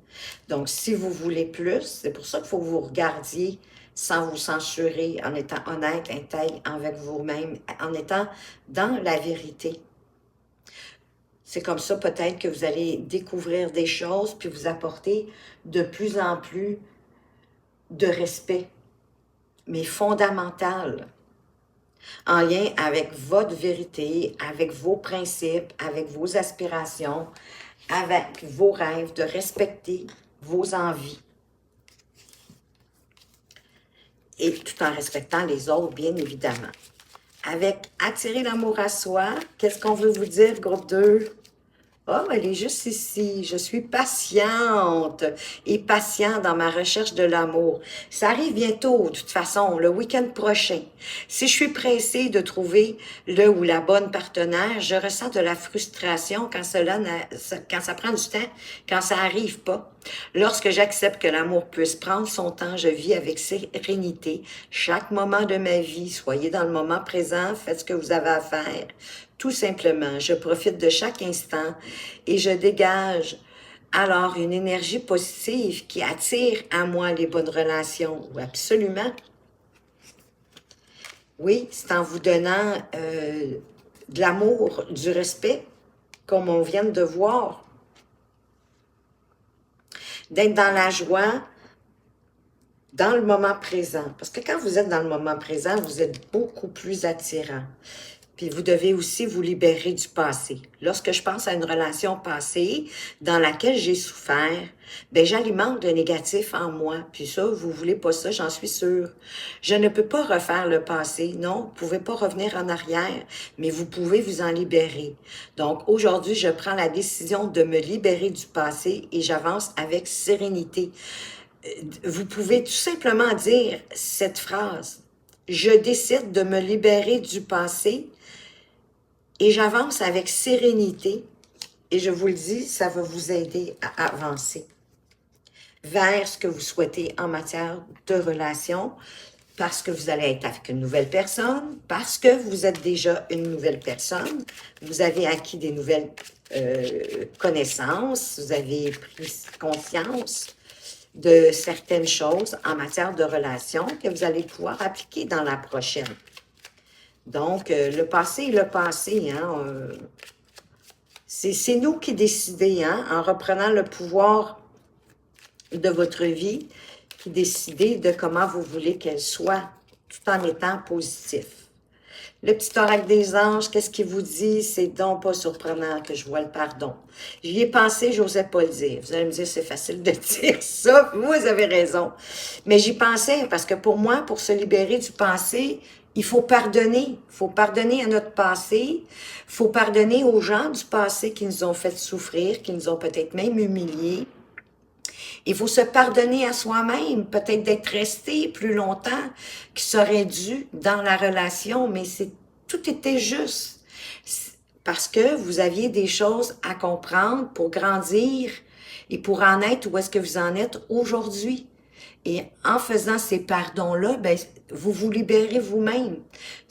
Donc, si vous voulez plus, c'est pour ça qu'il faut que vous regardiez sans vous censurer, en étant honnête, intègre avec vous-même, en étant dans la vérité. C'est comme ça peut-être que vous allez découvrir des choses puis vous apporter de plus en plus de respect, mais fondamental, en lien avec votre vérité, avec vos principes, avec vos aspirations, avec vos rêves, de respecter vos envies. Et tout en respectant les autres, bien évidemment. Avec attirer l'amour à soi, qu'est-ce qu'on veut vous dire, groupe 2? Oh, elle est juste ici. Je suis patiente et patient dans ma recherche de l'amour. Ça arrive bientôt, de toute façon, le week-end prochain. Si je suis pressée de trouver le ou la bonne partenaire, je ressens de la frustration quand ça prend du temps, quand ça n'arrive pas. Lorsque j'accepte que l'amour puisse prendre son temps, je vis avec sérénité chaque moment de ma vie. Soyez dans le moment présent, faites ce que vous avez à faire. Tout simplement, je profite de chaque instant et je dégage alors une énergie positive qui attire à moi les bonnes relations. Oui, absolument. Oui, c'est en vous donnant de l'amour, du respect, comme on vient de voir. D'être dans la joie, dans le moment présent. Parce que quand vous êtes dans le moment présent, vous êtes beaucoup plus attirant. Puis vous devez aussi vous libérer du passé. Lorsque je pense à une relation passée dans laquelle j'ai souffert, j'alimente le négatif en moi. Puis ça, vous voulez pas ça, j'en suis sûre. Je ne peux pas refaire le passé. Non, vous pouvez pas revenir en arrière, mais vous pouvez vous en libérer. Donc aujourd'hui, je prends la décision de me libérer du passé et j'avance avec sérénité. Vous pouvez tout simplement dire cette phrase. Je décide de me libérer du passé et j'avance avec sérénité Et je vous le dis, ça va vous aider à avancer vers ce que vous souhaitez en matière de relation, parce que vous allez être avec une nouvelle personne, parce que vous êtes déjà une nouvelle personne, vous avez acquis des nouvelles connaissances, vous avez pris conscience de certaines choses en matière de relation que vous allez pouvoir appliquer dans la prochaine. Donc, le passé est le passé, hein. C'est nous qui décidons, hein, en reprenant le pouvoir de votre vie, qui décidez de comment vous voulez qu'elle soit, tout en étant positif. Le petit oracle des anges, qu'est-ce qu'il vous dit? C'est donc pas surprenant que je vois le pardon. J'y ai pensé, j'osais pas le dire. Vous allez me dire, c'est facile de dire ça, vous avez raison. Mais j'y pensais, parce que pour moi, pour se libérer du passé, il faut pardonner. Il faut pardonner à notre passé. Il faut pardonner aux gens du passé qui nous ont fait souffrir, qui nous ont peut-être même humiliés. Il faut se pardonner à soi-même, peut-être d'être resté plus longtemps qu'il serait dû dans la relation, mais tout était juste. Parce que vous aviez des choses à comprendre pour grandir et pour en être où est-ce que vous en êtes aujourd'hui. Et en faisant ces pardons-là, ben, vous vous libérez vous-même.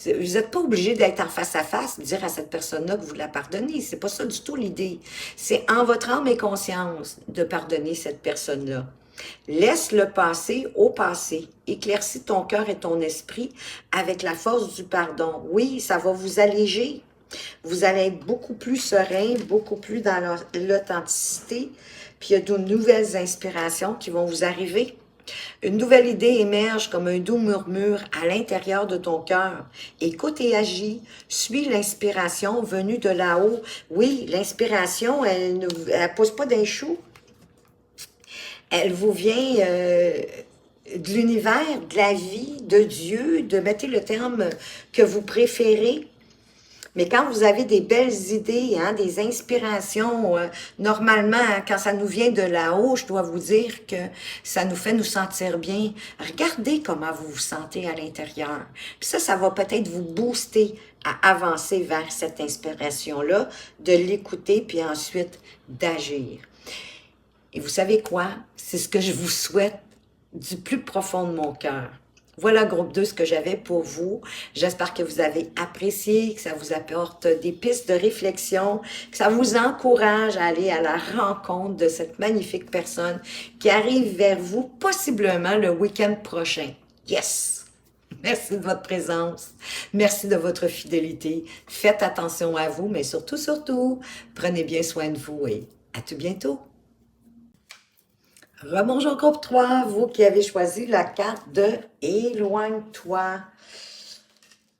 Vous n'êtes pas obligé d'être en face à face, dire à cette personne-là que vous la pardonnez. C'est pas ça du tout l'idée. C'est en votre âme et conscience de pardonner cette personne-là. Laisse le passé au passé. Éclaircis ton cœur et ton esprit avec la force du pardon. Oui, ça va vous alléger. Vous allez être beaucoup plus serein, beaucoup plus dans l'authenticité. Puis il y a de nouvelles inspirations qui vont vous arriver. Une nouvelle idée émerge comme un doux murmure à l'intérieur de ton cœur. Écoute et agis. Suis l'inspiration venue de là-haut. Oui, l'inspiration, elle ne pousse pas d'un chou. Elle vous vient de l'univers, de la vie, de Dieu, mettez le terme que vous préférez. Mais quand vous avez des belles idées, hein, des inspirations, normalement, quand ça nous vient de là-haut, je dois vous dire que ça nous fait nous sentir bien. Regardez comment vous vous sentez à l'intérieur. Puis ça va peut-être vous booster à avancer vers cette inspiration-là, de l'écouter, puis ensuite d'agir. Et vous savez quoi? C'est ce que je vous souhaite du plus profond de mon cœur. Voilà, groupe 2, ce que j'avais pour vous. J'espère que vous avez apprécié, que ça vous apporte des pistes de réflexion, que ça vous encourage à aller à la rencontre de cette magnifique personne qui arrive vers vous possiblement le week-end prochain. Yes! Merci de votre présence. Merci de votre fidélité. Faites attention à vous, mais surtout, surtout, prenez bien soin de vous et à tout bientôt. Rebonjour groupe 3, vous qui avez choisi la carte de « Éloigne-toi ».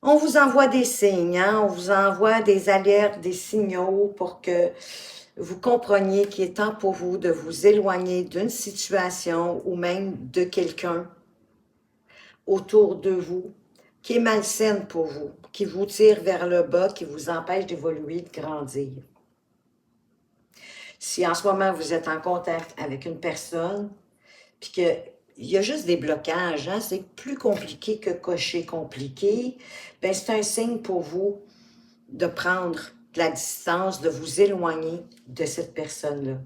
On vous envoie des signes, hein? On vous envoie des alertes, des signaux pour que vous compreniez qu'il est temps pour vous de vous éloigner d'une situation ou même de quelqu'un autour de vous qui est malsaine pour vous, qui vous tire vers le bas, qui vous empêche d'évoluer, de grandir. Si en ce moment vous êtes en contact avec une personne, puis qu'il y a juste des blocages, hein, c'est plus compliqué que cocher compliqué, ben c'est un signe pour vous de prendre de la distance, de vous éloigner de cette personne-là.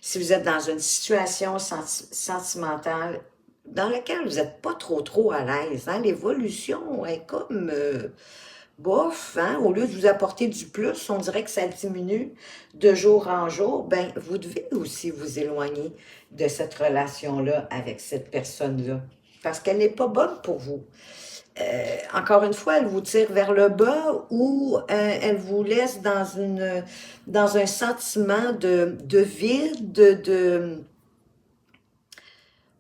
Si vous êtes dans une situation sentimentale dans laquelle vous n'êtes pas trop à l'aise, hein, l'évolution est comme... bof, hein, au lieu de vous apporter du plus, on dirait que ça diminue de jour en jour, ben vous devez aussi vous éloigner de cette relation-là avec cette personne-là, parce qu'elle n'est pas bonne pour vous. Encore une fois, elle vous tire vers le bas ou elle vous laisse dans un sentiment de vide,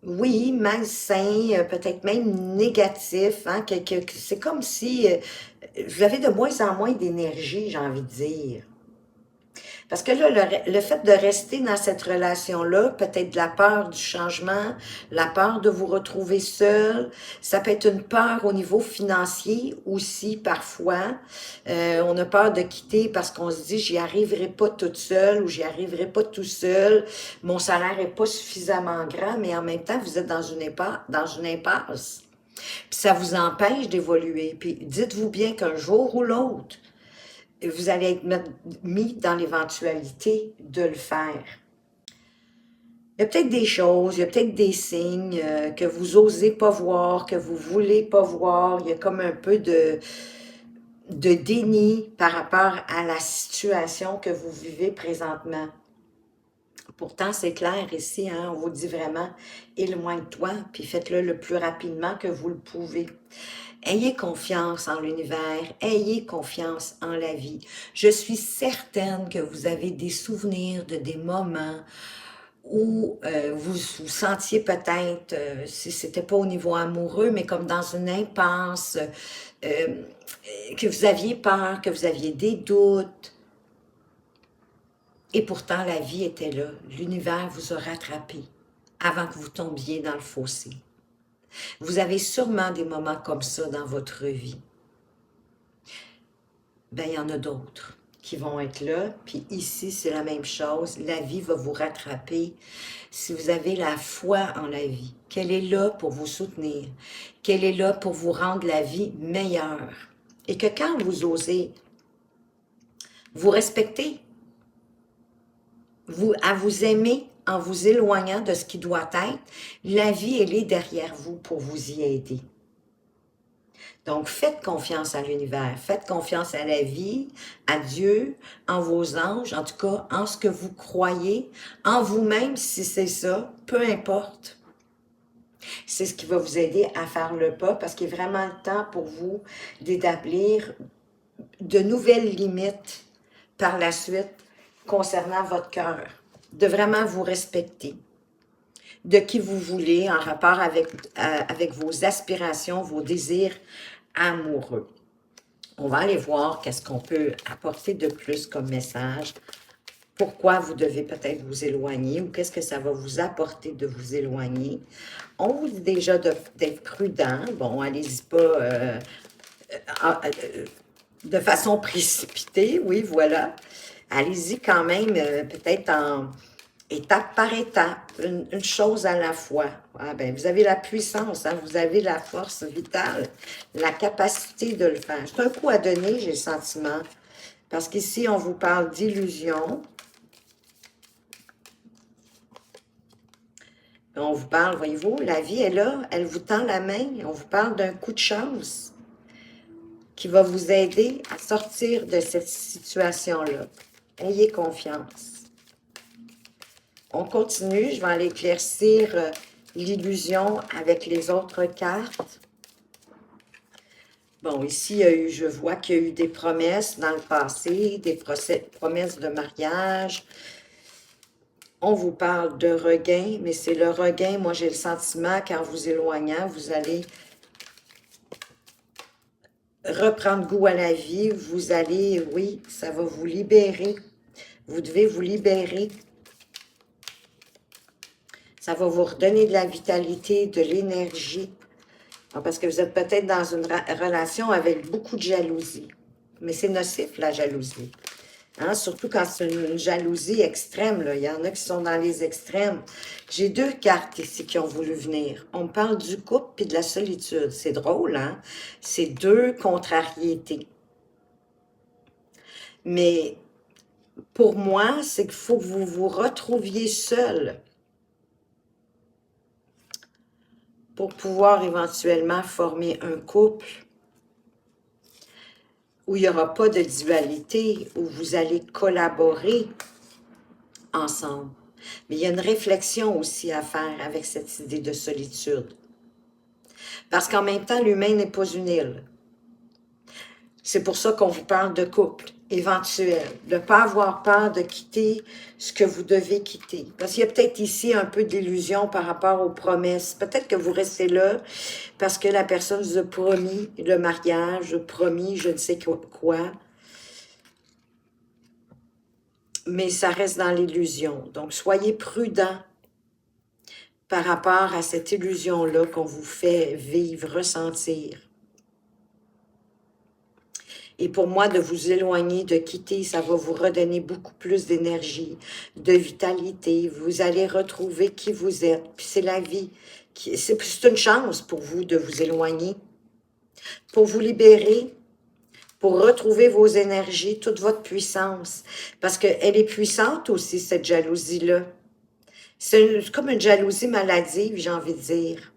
oui, malsain, peut-être même négatif, hein, c'est comme si vous avez de moins en moins d'énergie, j'ai envie de dire. Parce que là, le fait de rester dans cette relation-là, peut-être de la peur du changement, la peur de vous retrouver seul, ça peut être une peur au niveau financier aussi parfois. On a peur de quitter parce qu'on se dit « j'y arriverai pas toute seule » ou « j'y arriverai pas tout seul, mon salaire est pas suffisamment grand », mais en même temps, vous êtes dans une impasse. Puis ça vous empêche d'évoluer. Puis dites-vous bien qu'un jour ou l'autre, vous allez être mis dans l'éventualité de le faire. Il y a peut-être des choses, il y a peut-être des signes que vous osez pas voir, que vous voulez pas voir. Il y a comme un peu de déni par rapport à la situation que vous vivez présentement. Pourtant, c'est clair ici, hein, on vous dit vraiment, éloigne-toi, puis faites-le le plus rapidement que vous le pouvez. Ayez confiance en l'univers, ayez confiance en la vie. Je suis certaine que vous avez des souvenirs de des moments où vous vous sentiez peut-être, si c'était pas au niveau amoureux, mais comme dans une impasse, que vous aviez peur, que vous aviez des doutes. Et pourtant, la vie était là. L'univers vous a rattrapé avant que vous tombiez dans le fossé. Vous avez sûrement des moments comme ça dans votre vie. Ben, il y en a d'autres qui vont être là. Puis ici, c'est la même chose. La vie va vous rattraper. Si vous avez la foi en la vie, qu'elle est là pour vous soutenir, qu'elle est là pour vous rendre la vie meilleure. Et que quand vous osez vous respecter, à vous aimer en vous éloignant de ce qui doit être, la vie, elle est derrière vous pour vous y aider. Donc, faites confiance à l'univers, faites confiance à la vie, à Dieu, en vos anges, en tout cas, en ce que vous croyez, en vous-même, si c'est ça, peu importe. C'est ce qui va vous aider à faire le pas, parce qu'il est vraiment le temps pour vous d'établir de nouvelles limites par la suite concernant votre cœur, de vraiment vous respecter, de qui vous voulez en rapport avec vos aspirations, vos désirs amoureux. On va aller voir qu'est-ce qu'on peut apporter de plus comme message, pourquoi vous devez peut-être vous éloigner ou qu'est-ce que ça va vous apporter de vous éloigner. On vous dit déjà d'être prudent. Bon, allez-y pas de façon précipitée, oui, voilà. Allez-y quand même, peut-être en étape par étape, une chose à la fois. Ah ben, vous avez la puissance, hein, vous avez la force vitale, la capacité de le faire. C'est un coup à donner, j'ai le sentiment, parce qu'ici, on vous parle d'illusion. On vous parle, voyez-vous, la vie est là, elle vous tend la main, on vous parle d'un coup de chance qui va vous aider à sortir de cette situation-là. Ayez confiance. On continue, je vais aller éclaircir l'illusion avec les autres cartes. Bon, ici, je vois qu'il y a eu des promesses dans le passé, des promesses de mariage. On vous parle de regain, mais c'est le regain, moi j'ai le sentiment qu'en vous éloignant, vous allez reprendre goût à la vie, vous allez, oui, ça va vous libérer. Vous devez vous libérer. Ça va vous redonner de la vitalité, de l'énergie. Parce que vous êtes peut-être dans une relation avec beaucoup de jalousie. Mais c'est nocif, la jalousie. Hein? Surtout quand c'est une jalousie extrême. Là. Il y en a qui sont dans les extrêmes. J'ai deux cartes ici qui ont voulu venir. On me parle du couple et de la solitude. C'est drôle, hein? C'est deux contrariétés. Mais pour moi, c'est qu'il faut que vous vous retrouviez seul pour pouvoir éventuellement former un couple où il n'y aura pas de dualité, où vous allez collaborer ensemble. Mais il y a une réflexion aussi à faire avec cette idée de solitude. Parce qu'en même temps, l'humain n'est pas une île. C'est pour ça qu'on vous parle de couple éventuel, de ne pas avoir peur de quitter ce que vous devez quitter. Parce qu'il y a peut-être ici un peu d'illusion par rapport aux promesses. Peut-être que vous restez là parce que la personne vous a promis le mariage, promis je ne sais quoi. Mais ça reste dans l'illusion. Donc, soyez prudents par rapport à cette illusion-là qu'on vous fait vivre, ressentir. Et pour moi, de vous éloigner, de quitter, ça va vous redonner beaucoup plus d'énergie, de vitalité. Vous allez retrouver qui vous êtes. Puis c'est la vie. C'est une chance pour vous de vous éloigner, pour vous libérer, pour retrouver vos énergies, toute votre puissance. Parce qu'elle est puissante aussi, cette jalousie-là. C'est comme une jalousie maladive, j'ai envie de dire.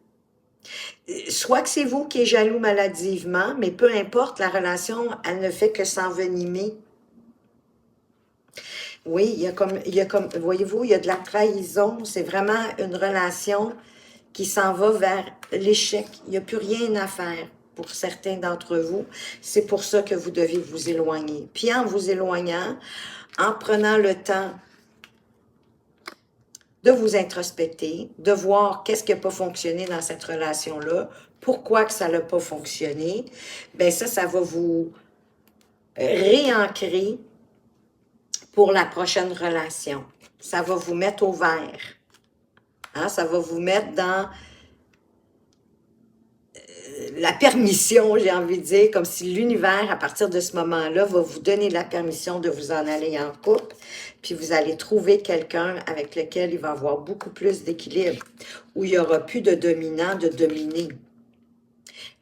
Soit que c'est vous qui êtes jaloux maladivement, mais peu importe, la relation, elle ne fait que s'envenimer. Oui, voyez-vous, il y a de la trahison. C'est vraiment une relation qui s'en va vers l'échec. Il n'y a plus rien à faire pour certains d'entre vous. C'est pour ça que vous devez vous éloigner. Puis en vous éloignant, en prenant le temps de vous introspecter, de voir qu'est-ce qui n'a pas fonctionné dans cette relation-là, pourquoi que ça n'a pas fonctionné, bien ça va vous réancrer pour la prochaine relation. Ça va vous mettre au vert. Hein? Ça va vous mettre dans la permission, j'ai envie de dire, comme si l'univers, à partir de ce moment-là, va vous donner la permission de vous en aller en couple, puis vous allez trouver quelqu'un avec lequel il va avoir beaucoup plus d'équilibre, où il n'y aura plus de dominant, de dominé.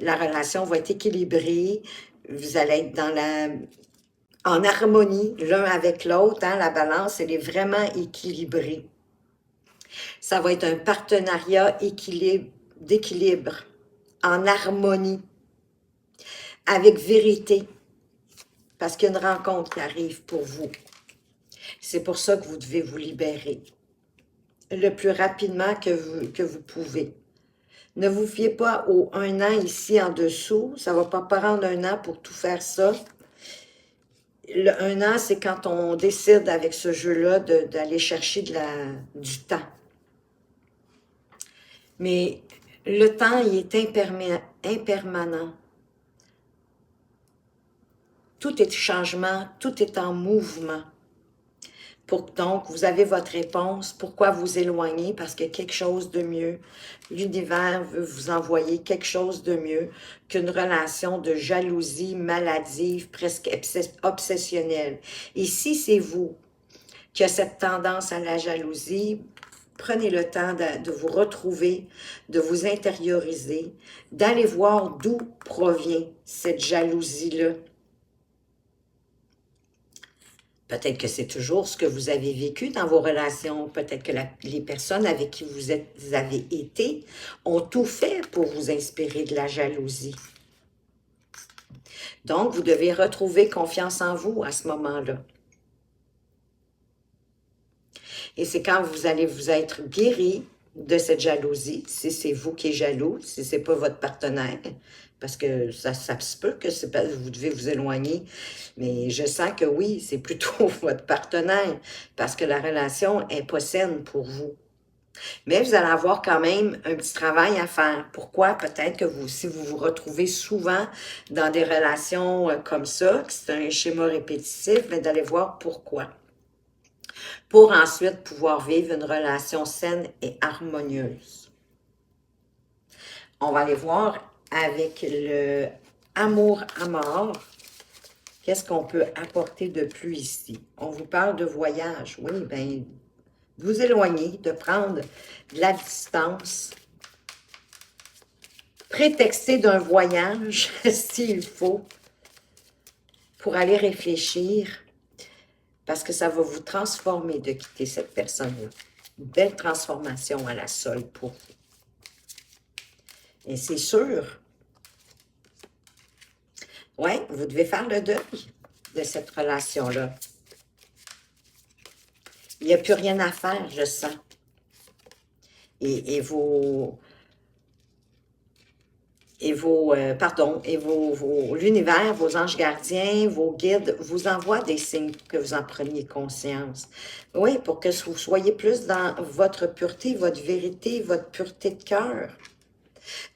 La relation va être équilibrée, vous allez être en harmonie l'un avec l'autre, hein, la balance, elle est vraiment équilibrée. Ça va être un partenariat d'équilibre, en harmonie, avec vérité, parce qu'il y a une rencontre qui arrive pour vous. C'est pour ça que vous devez vous libérer le plus rapidement que vous pouvez. Ne vous fiez pas au 1 an ici en dessous, ça ne va pas prendre 1 an pour tout faire ça. Le 1 an, c'est quand on décide avec ce jeu-là d'aller chercher du temps. Mais le temps, il est impermanent. Tout est changement, tout est en mouvement. Donc, vous avez votre réponse. Pourquoi vous éloigner? Parce que quelque chose de mieux. L'univers veut vous envoyer quelque chose de mieux qu'une relation de jalousie maladive, presque obsessionnelle. Et si c'est vous qui avez cette tendance à la jalousie, prenez le temps de vous retrouver, de vous intérioriser, d'aller voir d'où provient cette jalousie-là. Peut-être que c'est toujours ce que vous avez vécu dans vos relations. Peut-être que les personnes avec qui vous avez été ont tout fait pour vous inspirer de la jalousie. Donc, vous devez retrouver confiance en vous à ce moment-là. Et c'est quand vous allez vous être guéri de cette jalousie, si c'est vous qui êtes jaloux, si ce n'est pas votre partenaire, parce que ça se peut que vous devez vous éloigner, mais je sens que oui, c'est plutôt votre partenaire, parce que la relation est pas saine pour vous. Mais vous allez avoir quand même un petit travail à faire. Pourquoi? Peut-être que si vous vous retrouvez souvent dans des relations comme ça, que c'est un schéma répétitif, mais d'aller voir pourquoi. Pour ensuite pouvoir vivre une relation saine et harmonieuse. On va aller voir avec le amour à mort, qu'est-ce qu'on peut apporter de plus ici? On vous parle de voyage. Oui, bien, vous éloigner, de prendre de la distance, prétexter d'un voyage, s'il faut, pour aller réfléchir, parce que ça va vous transformer de quitter cette personne-là. Une belle transformation à la solde pour vous. Et c'est sûr, oui, vous devez faire le deuil de cette relation-là. Il n'y a plus rien à faire, je sens. Et l'univers, vos anges gardiens, vos guides vous envoient des signes pour que vous en preniez conscience. Oui, pour que vous soyez plus dans votre pureté, votre vérité, votre pureté de cœur.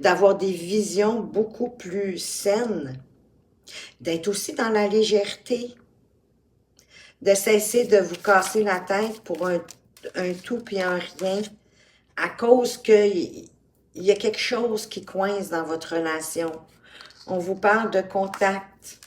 D'avoir des visions beaucoup plus saines. D'être aussi dans la légèreté. De cesser de vous casser la tête pour un tout puis un rien. À cause qu'il y a quelque chose qui coince dans votre relation. On vous parle de contact.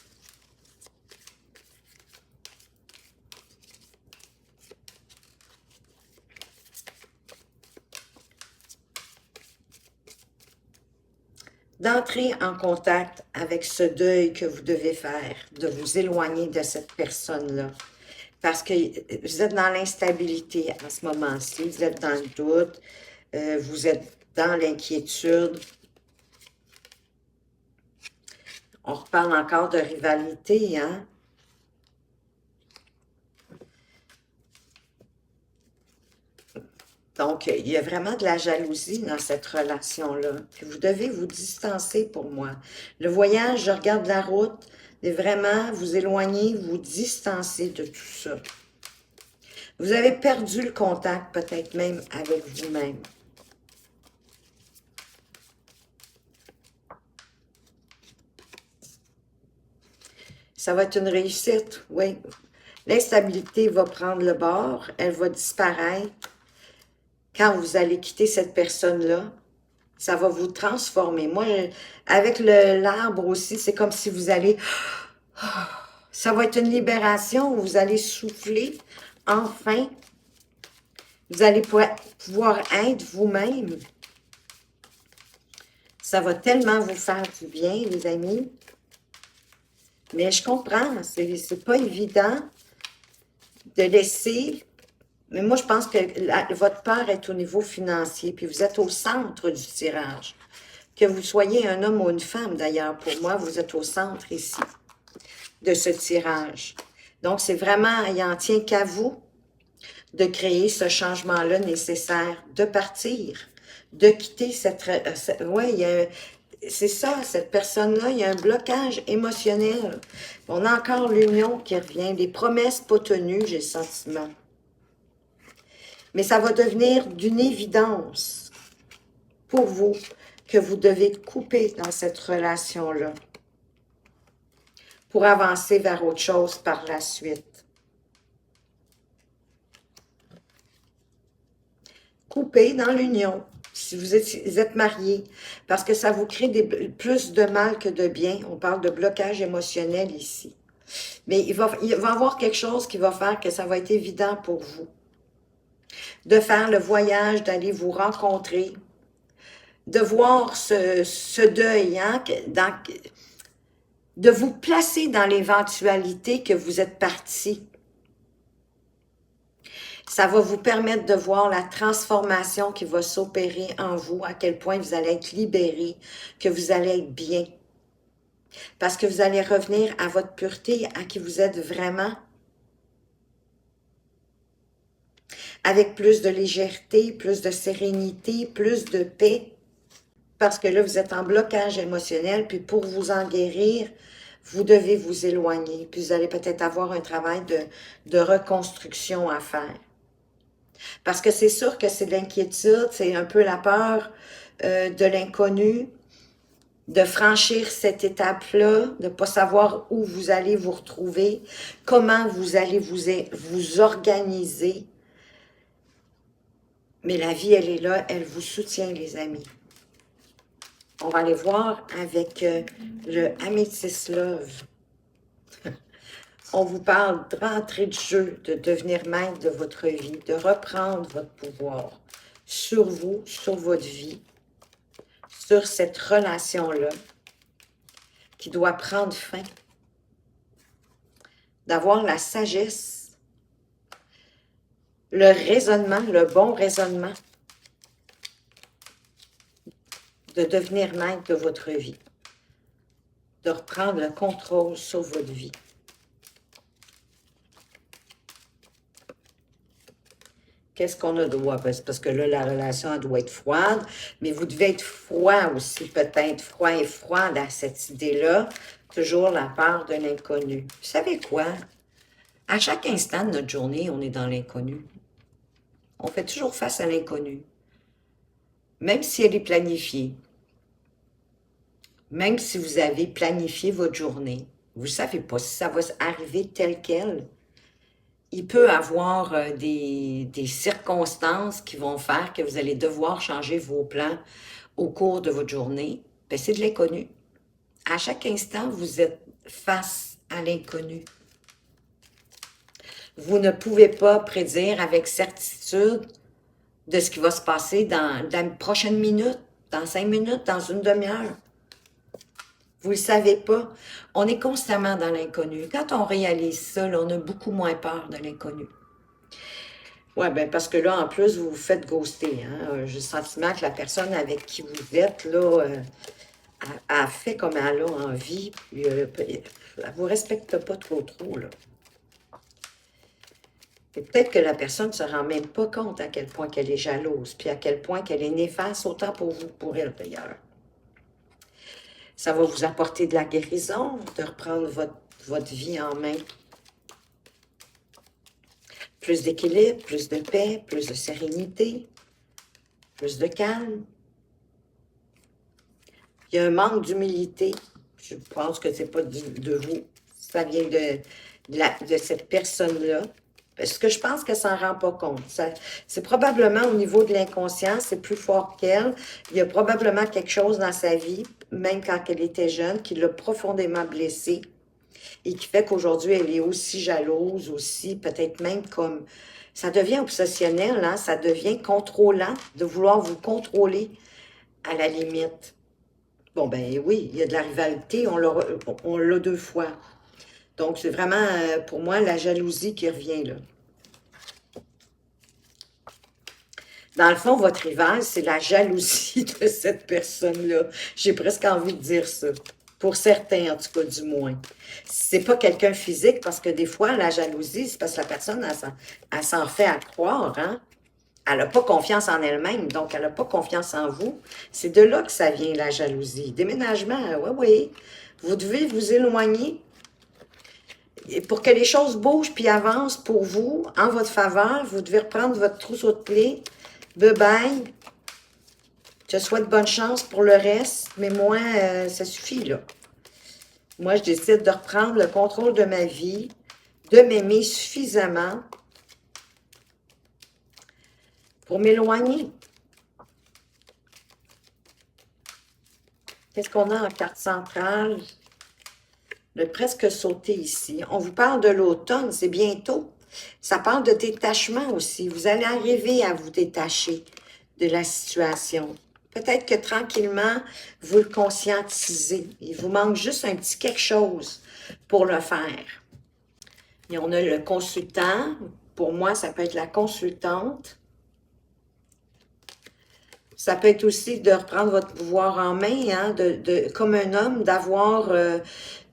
d'entrer en contact avec ce deuil que vous devez faire, de vous éloigner de cette personne-là. Parce que vous êtes dans l'instabilité à ce moment-ci, vous êtes dans le doute, vous êtes dans l'inquiétude. On reparle encore de rivalité, hein? Donc, il y a vraiment de la jalousie dans cette relation-là. Puis vous devez vous distancer pour moi. Le voyage, je regarde la route, et vraiment vous éloigner, vous distancer de tout ça. Vous avez perdu le contact, peut-être même avec vous-même. Ça va être une réussite, oui. L'instabilité va prendre le bord, elle va disparaître. Quand vous allez quitter cette personne-là, ça va vous transformer. Moi, avec l'arbre aussi, c'est comme si vous allez... Ça va être une libération où vous allez souffler, enfin. Vous allez pouvoir être vous-même. Ça va tellement vous faire du bien, les amis. Mais je comprends, c'est pas évident de laisser... Mais moi, je pense que votre peur est au niveau financier, puis vous êtes au centre du tirage. Que vous soyez un homme ou une femme, d'ailleurs, pour moi, vous êtes au centre ici de ce tirage. Donc, c'est vraiment, il en tient qu'à vous de créer ce changement-là nécessaire, de partir, de quitter cette... Oui, c'est ça, cette personne-là, il y a un blocage émotionnel. On a encore l'union qui revient, les promesses pas tenues, j'ai le sentiment. Mais ça va devenir d'une évidence pour vous que vous devez couper dans cette relation-là pour avancer vers autre chose par la suite. Coupez dans l'union, si vous êtes mariés, parce que ça vous crée plus de mal que de bien. On parle de blocage émotionnel ici. Mais il va y avoir quelque chose qui va faire que ça va être évident pour vous. De faire le voyage, d'aller vous rencontrer, de voir ce deuil, hein, de vous placer dans l'éventualité que vous êtes parti. Ça va vous permettre de voir la transformation qui va s'opérer en vous, à quel point vous allez être libéré, que vous allez être bien. Parce que vous allez revenir à votre pureté, à qui vous êtes vraiment. Avec plus de légèreté, plus de sérénité, plus de paix. Parce que là, vous êtes en blocage émotionnel, puis pour vous en guérir, vous devez vous éloigner. Puis vous allez peut-être avoir un travail de reconstruction à faire. Parce que c'est sûr que c'est de l'inquiétude, c'est un peu la peur de l'inconnu, de franchir cette étape-là, de ne pas savoir où vous allez vous retrouver, comment vous allez vous organiser. Mais la vie, elle est là, elle vous soutient, les amis. On va aller voir avec le Amethyst Love. On vous parle de rentrer de jeu, de devenir maître de votre vie, de reprendre votre pouvoir sur vous, sur votre vie, sur cette relation-là qui doit prendre fin. D'avoir la sagesse, le raisonnement, le bon raisonnement, de devenir maître de votre vie, de reprendre le contrôle sur votre vie. Qu'est-ce qu'on a droit? Parce que là, la relation, elle doit être froide, mais vous devez être froid aussi, peut-être froid et froide à cette idée-là. Toujours la peur de l'inconnu. Vous savez quoi? À chaque instant de notre journée, on est dans l'inconnu. On fait toujours face à l'inconnu. Même si elle est planifiée. Même si vous avez planifié votre journée, vous ne savez pas si ça va arriver tel quel. Il peut y avoir des circonstances qui vont faire que vous allez devoir changer vos plans au cours de votre journée. Ben, c'est de l'inconnu. À chaque instant, vous êtes face à l'inconnu. Vous ne pouvez pas prédire avec certitude de ce qui va se passer dans la prochaine minute, dans 5 minutes, dans une demi-heure. Vous ne le savez pas. On est constamment dans l'inconnu. Quand on réalise ça, là, on a beaucoup moins peur de l'inconnu. Oui, ben parce que là, en plus, vous vous faites ghoster. Hein? J'ai le sentiment que la personne avec qui vous êtes, là, a fait comme elle a envie. Puis, elle ne vous respecte pas trop, trop, là. Et peut-être que la personne ne se rend même pas compte à quel point qu'elle est jalouse, puis à quel point qu'elle est néfaste, autant pour vous que pour elle, d'ailleurs. Ça va vous apporter de la guérison, de reprendre votre vie en main. Plus d'équilibre, plus de paix, plus de sérénité, plus de calme. Il y a un manque d'humilité. Je pense que ce n'est pas de vous. Ça vient de cette personne-là. Parce que je pense qu'elle ne s'en rend pas compte. C'est probablement au niveau de l'inconscient, c'est plus fort qu'elle. Il y a probablement quelque chose dans sa vie, même quand elle était jeune, qui l'a profondément blessée et qui fait qu'aujourd'hui, elle est aussi jalouse, aussi peut-être même comme... Ça devient obsessionnel, hein? Ça devient contrôlant, de vouloir vous contrôler à la limite. Bon, ben oui, il y a de la rivalité, on l'a deux fois. Donc, c'est vraiment, pour moi, la jalousie qui revient, là. Dans le fond, votre rival, c'est la jalousie de cette personne-là. J'ai presque envie de dire ça. Pour certains, en tout cas, du moins. C'est pas quelqu'un physique, parce que des fois, la jalousie, c'est parce que la personne, elle s'en fait à croire, hein? Elle n'a pas confiance en elle-même, donc elle n'a pas confiance en vous. C'est de là que ça vient, la jalousie. Déménagement, oui, oui. Vous devez vous éloigner. Et pour que les choses bougent puis avancent pour vous, en votre faveur, vous devez reprendre votre trousseau de clés. Bye-bye. Je te souhaite bonne chance pour le reste, mais moi, ça suffit, là. Moi, je décide de reprendre le contrôle de ma vie, de m'aimer suffisamment pour m'éloigner. Qu'est-ce qu'on a en carte centrale? Le presque sauté ici. On vous parle de l'automne, c'est bientôt. Ça parle de détachement aussi. Vous allez arriver à vous détacher de la situation. Peut-être que tranquillement, vous le conscientisez. Il vous manque juste un petit quelque chose pour le faire. Et on a le consultant. Pour moi, ça peut être la consultante. Ça peut être aussi de reprendre votre pouvoir en main, hein, comme un homme, d'avoir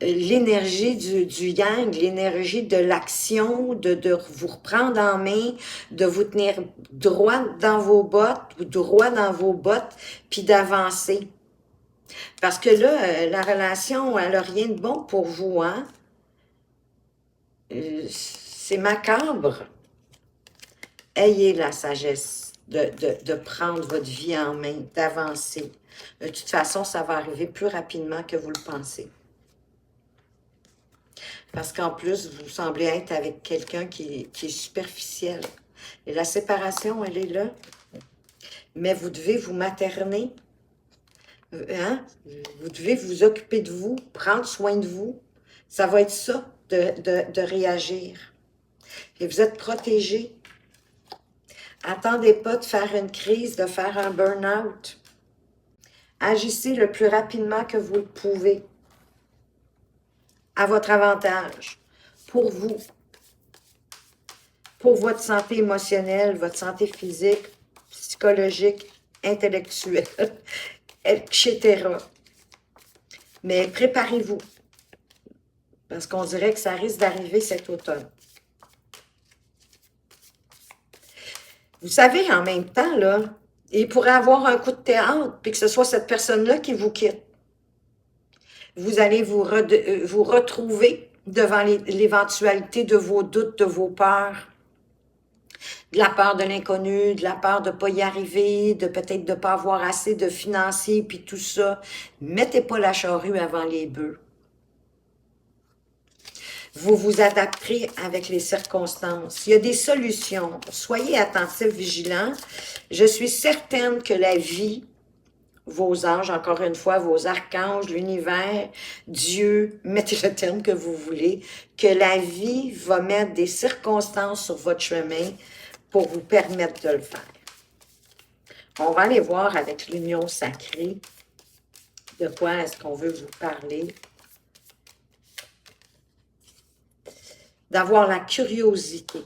l'énergie du yang, l'énergie de l'action, de vous reprendre en main, de vous tenir droit dans vos bottes, ou droit dans vos bottes, puis d'avancer. Parce que là, la relation, elle n'a rien de bon pour vous, hein? C'est macabre. Ayez la sagesse de prendre votre vie en main, d'avancer. De toute façon, ça va arriver plus rapidement que vous le pensez. Parce qu'en plus, vous semblez être avec quelqu'un qui est superficiel. Et la séparation, elle est là. Mais vous devez vous materner. Hein? Vous devez vous occuper de vous, prendre soin de vous. Ça va être ça, de réagir. Et vous êtes protégé. Attendez pas de faire une crise, de faire un burn-out. Agissez le plus rapidement que vous le pouvez. À votre avantage. Pour vous. Pour votre santé émotionnelle, votre santé physique, psychologique, intellectuelle, etc. Mais préparez-vous. Parce qu'on dirait que ça risque d'arriver cet automne. Vous savez, en même temps, là, il pourrait avoir un coup de théâtre, puis que ce soit cette personne-là qui vous quitte. Vous allez vous retrouver devant l'éventualité de vos doutes, de vos peurs, de la peur de l'inconnu, de la peur de ne pas y arriver, de peut-être de ne pas avoir assez de financiers, puis tout ça. Mettez pas la charrue avant les bœufs. Vous vous adapterez avec les circonstances. Il y a des solutions. Soyez attentifs, vigilants. Je suis certaine que la vie, vos anges, encore une fois, vos archanges, l'univers, Dieu, mettez le terme que vous voulez, que la vie va mettre des circonstances sur votre chemin pour vous permettre de le faire. On va aller voir avec l'union sacrée De quoi est-ce qu'on veut vous parler? D'avoir la curiosité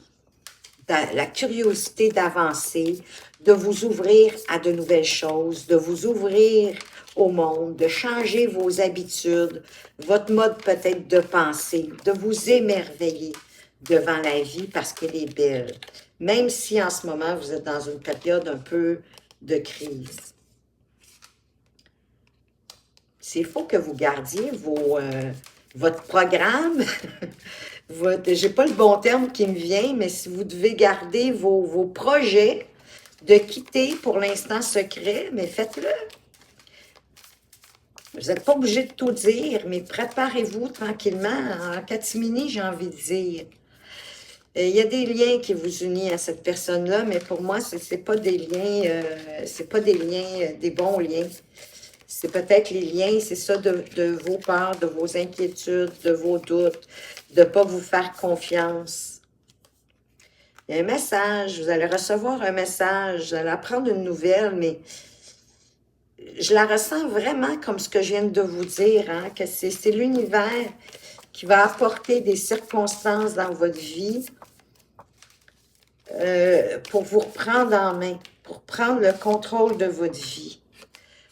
d'avancer, de vous ouvrir à de nouvelles choses, de vous ouvrir au monde, de changer vos habitudes, votre mode peut-être de pensée, de vous émerveiller devant la vie parce qu'elle est belle. Même si en ce moment, vous êtes dans une période un peu de crise. C'est faux que vous gardiez votre programme. J'ai pas le bon terme qui me vient, mais si vous devez garder vos projets de quitter pour l'instant secret, mais faites-le. Vous n'êtes pas obligé de tout dire, mais préparez-vous tranquillement, en catimini, j'ai envie de dire. Il y a des liens qui vous unissent à cette personne-là, mais pour moi, c'est pas des liens, c'est pas des liens, des bons liens. C'est peut-être les liens, c'est ça, de vos peurs, de vos inquiétudes, de vos doutes, de ne pas vous faire confiance. Il y a un message, vous allez recevoir un message, vous allez apprendre une nouvelle, mais je la ressens vraiment comme ce que je viens de vous dire, hein, que c'est l'univers qui va apporter des circonstances dans votre vie pour vous reprendre en main, pour prendre le contrôle de votre vie.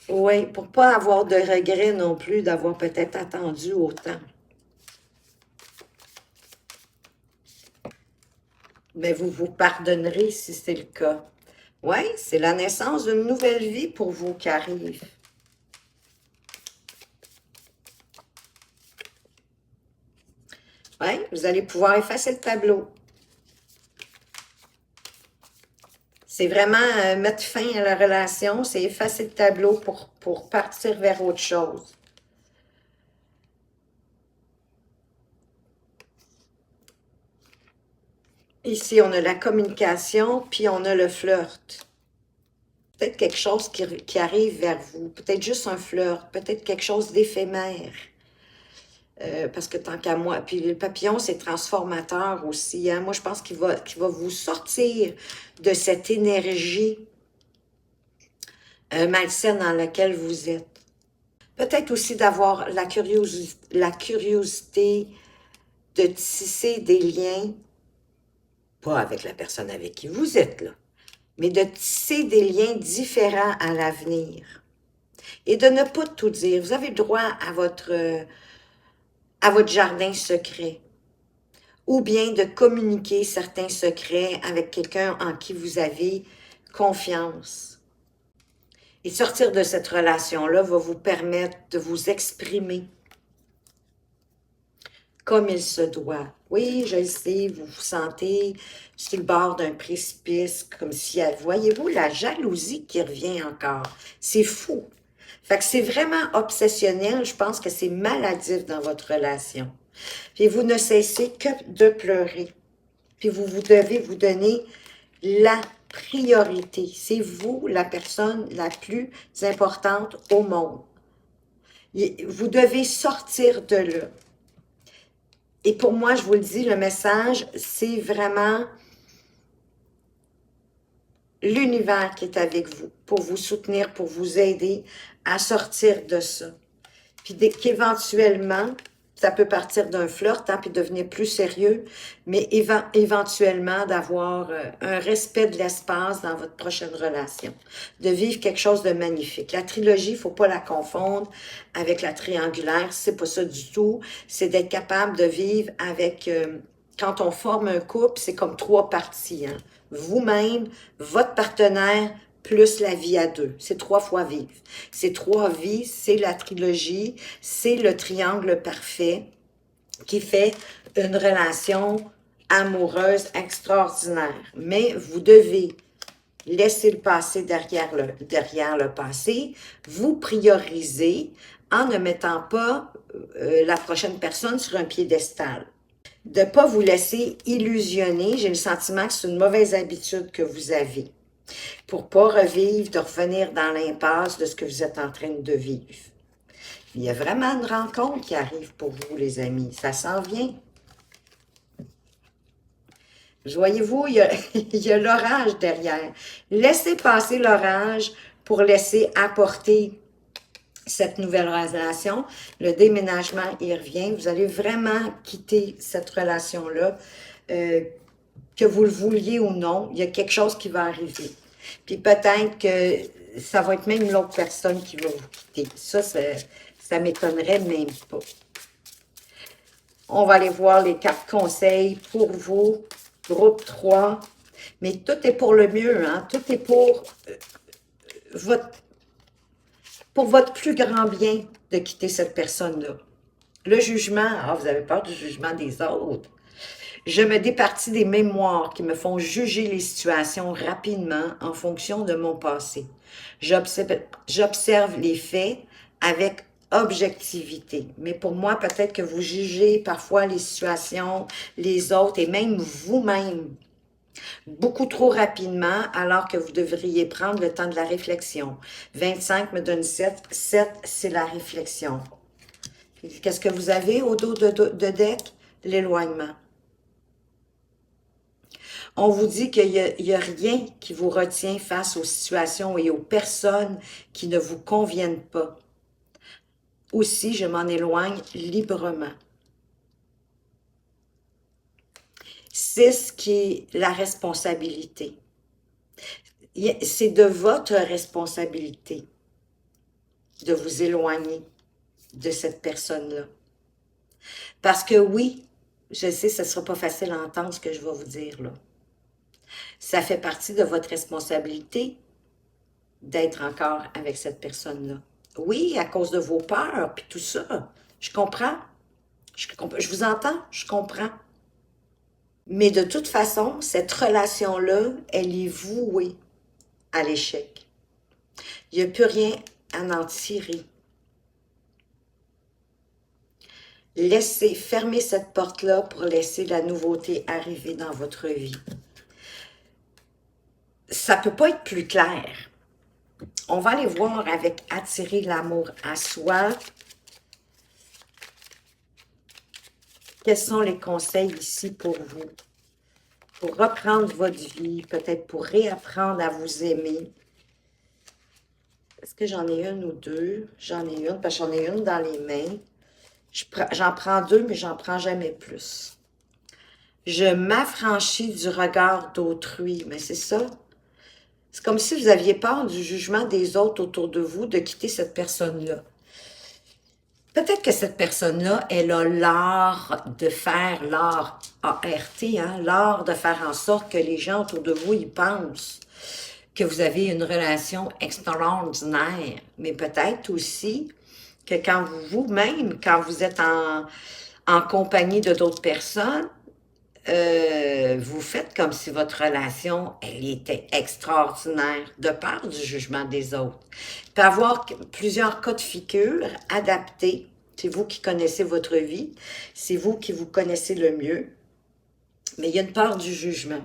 Oui, pour ne pas avoir de regrets non plus d'avoir peut-être attendu autant. Mais vous vous pardonnerez si c'est le cas. Oui, c'est la naissance d'une nouvelle vie pour vous qui arrive. Oui, vous allez pouvoir effacer le tableau. C'est vraiment mettre fin à la relation, c'est effacer le tableau pour partir vers autre chose. Ici, on a la communication, puis on a le flirt. Peut-être quelque chose qui arrive vers vous, peut-être juste un flirt, peut-être quelque chose d'éphémère. Parce que tant qu'à moi, puis le papillon, c'est transformateur aussi. Hein? Moi, je pense qu'il va vous sortir de cette énergie malsaine dans laquelle vous êtes. Peut-être aussi d'avoir la curiosité de tisser des liens, pas avec la personne avec qui vous êtes, là, mais de tisser des liens différents à l'avenir. Et de ne pas tout dire. Vous avez le droit à votre jardin secret. Ou bien de communiquer certains secrets avec quelqu'un en qui vous avez confiance. Et sortir de cette relation-là va vous permettre de vous exprimer comme il se doit. Oui, je le sais, vous vous sentez sur le bord d'un précipice, comme si, voyez-vous, la jalousie qui revient encore. C'est fou. Fait que c'est vraiment obsessionnel, je pense que c'est maladif dans votre relation. Puis vous ne cessez que de pleurer. Puis vous devez vous donner la priorité. C'est vous la personne la plus importante au monde. Vous devez sortir de là. Et pour moi, je vous le dis, le message, c'est vraiment l'univers qui est avec vous pour vous soutenir, pour vous aider à sortir de ça. Puis qu'éventuellement, ça peut partir d'un flirt, hein, puis devenir plus sérieux, mais éventuellement d'avoir un respect de l'espace dans votre prochaine relation, de vivre quelque chose de magnifique. La trilogie, il ne faut pas la confondre avec la triangulaire, c'est pas ça du tout, c'est d'être capable de vivre avec, quand on forme un couple, c'est comme 3 parties, hein. Vous-même, votre partenaire, plus la vie à 2. C'est 3 fois vivre. Ces 3 vies, c'est la trilogie, c'est le triangle parfait qui fait une relation amoureuse extraordinaire. Mais vous devez laisser le passé derrière le passé, vous prioriser en ne mettant pas la prochaine personne sur un piédestal. De ne pas vous laisser illusionner. J'ai le sentiment que c'est une mauvaise habitude que vous avez. Pour ne pas revivre, de revenir dans l'impasse de ce que vous êtes en train de vivre. Il y a vraiment une rencontre qui arrive pour vous, les amis. Ça s'en vient. Voyez-vous, il y a l'orage derrière. Laissez passer l'orage pour laisser apporter cette nouvelle relation. Le déménagement, il revient. Vous allez vraiment quitter cette relation-là, que vous le vouliez ou non. Il y a quelque chose qui va arriver. Puis peut-être que ça va être même l'autre personne qui va vous quitter. Ça m'étonnerait même pas. On va aller voir les cartes conseils pour vous, groupe 3. Mais tout est pour le mieux, hein? Tout est pour votre plus grand bien de quitter cette personne-là. Le jugement, vous avez peur du jugement des autres. Je me départis des mémoires qui me font juger les situations rapidement en fonction de mon passé. J'observe les faits avec objectivité. Mais pour moi, peut-être que vous jugez parfois les situations, les autres et même vous-même beaucoup trop rapidement alors que vous devriez prendre le temps de la réflexion. 25 me donne 7. 7, c'est la réflexion. Qu'est-ce que vous avez au dos de deck? L'éloignement. On vous dit qu'il n'y a rien qui vous retient face aux situations et aux personnes qui ne vous conviennent pas. Aussi, je m'en éloigne librement. 6, qui est la responsabilité. C'est de votre responsabilité de vous éloigner de cette personne-là. Parce que oui, je sais, ce ne sera pas facile à entendre ce que je vais vous dire là. Ça fait partie de votre responsabilité d'être encore avec cette personne-là. Oui, à cause de vos peurs, puis tout ça. Je comprends. Je vous entends, je comprends. Mais de toute façon, cette relation-là, elle est vouée à l'échec. Il n'y a plus rien à en tirer. Laissez, fermez cette porte-là pour laisser la nouveauté arriver dans votre vie. Ça ne peut pas être plus clair. On va aller voir avec attirer l'amour à soi. Quels sont les conseils ici pour vous? Pour reprendre votre vie, peut-être pour réapprendre à vous aimer. Est-ce que j'en ai une ou deux? J'en ai une, parce que j'en ai une dans les mains. J'en prends deux, mais j'en prends jamais plus. Je m'affranchis du regard d'autrui. Mais c'est ça. C'est comme si vous aviez peur du jugement des autres autour de vous, de quitter cette personne-là. Peut-être que cette personne-là, elle a l'art de faire, l'art ART, hein, l'art de faire en sorte que les gens autour de vous, ils pensent que vous avez une relation extraordinaire. Mais peut-être aussi que quand vous-même, quand vous êtes en compagnie de d'autres personnes, vous faites comme si votre relation, elle était extraordinaire de peur du jugement des autres. Il peut y avoir plusieurs cas de figure adaptés. C'est vous qui connaissez votre vie. C'est vous qui vous connaissez le mieux. Mais il y a une peur du jugement.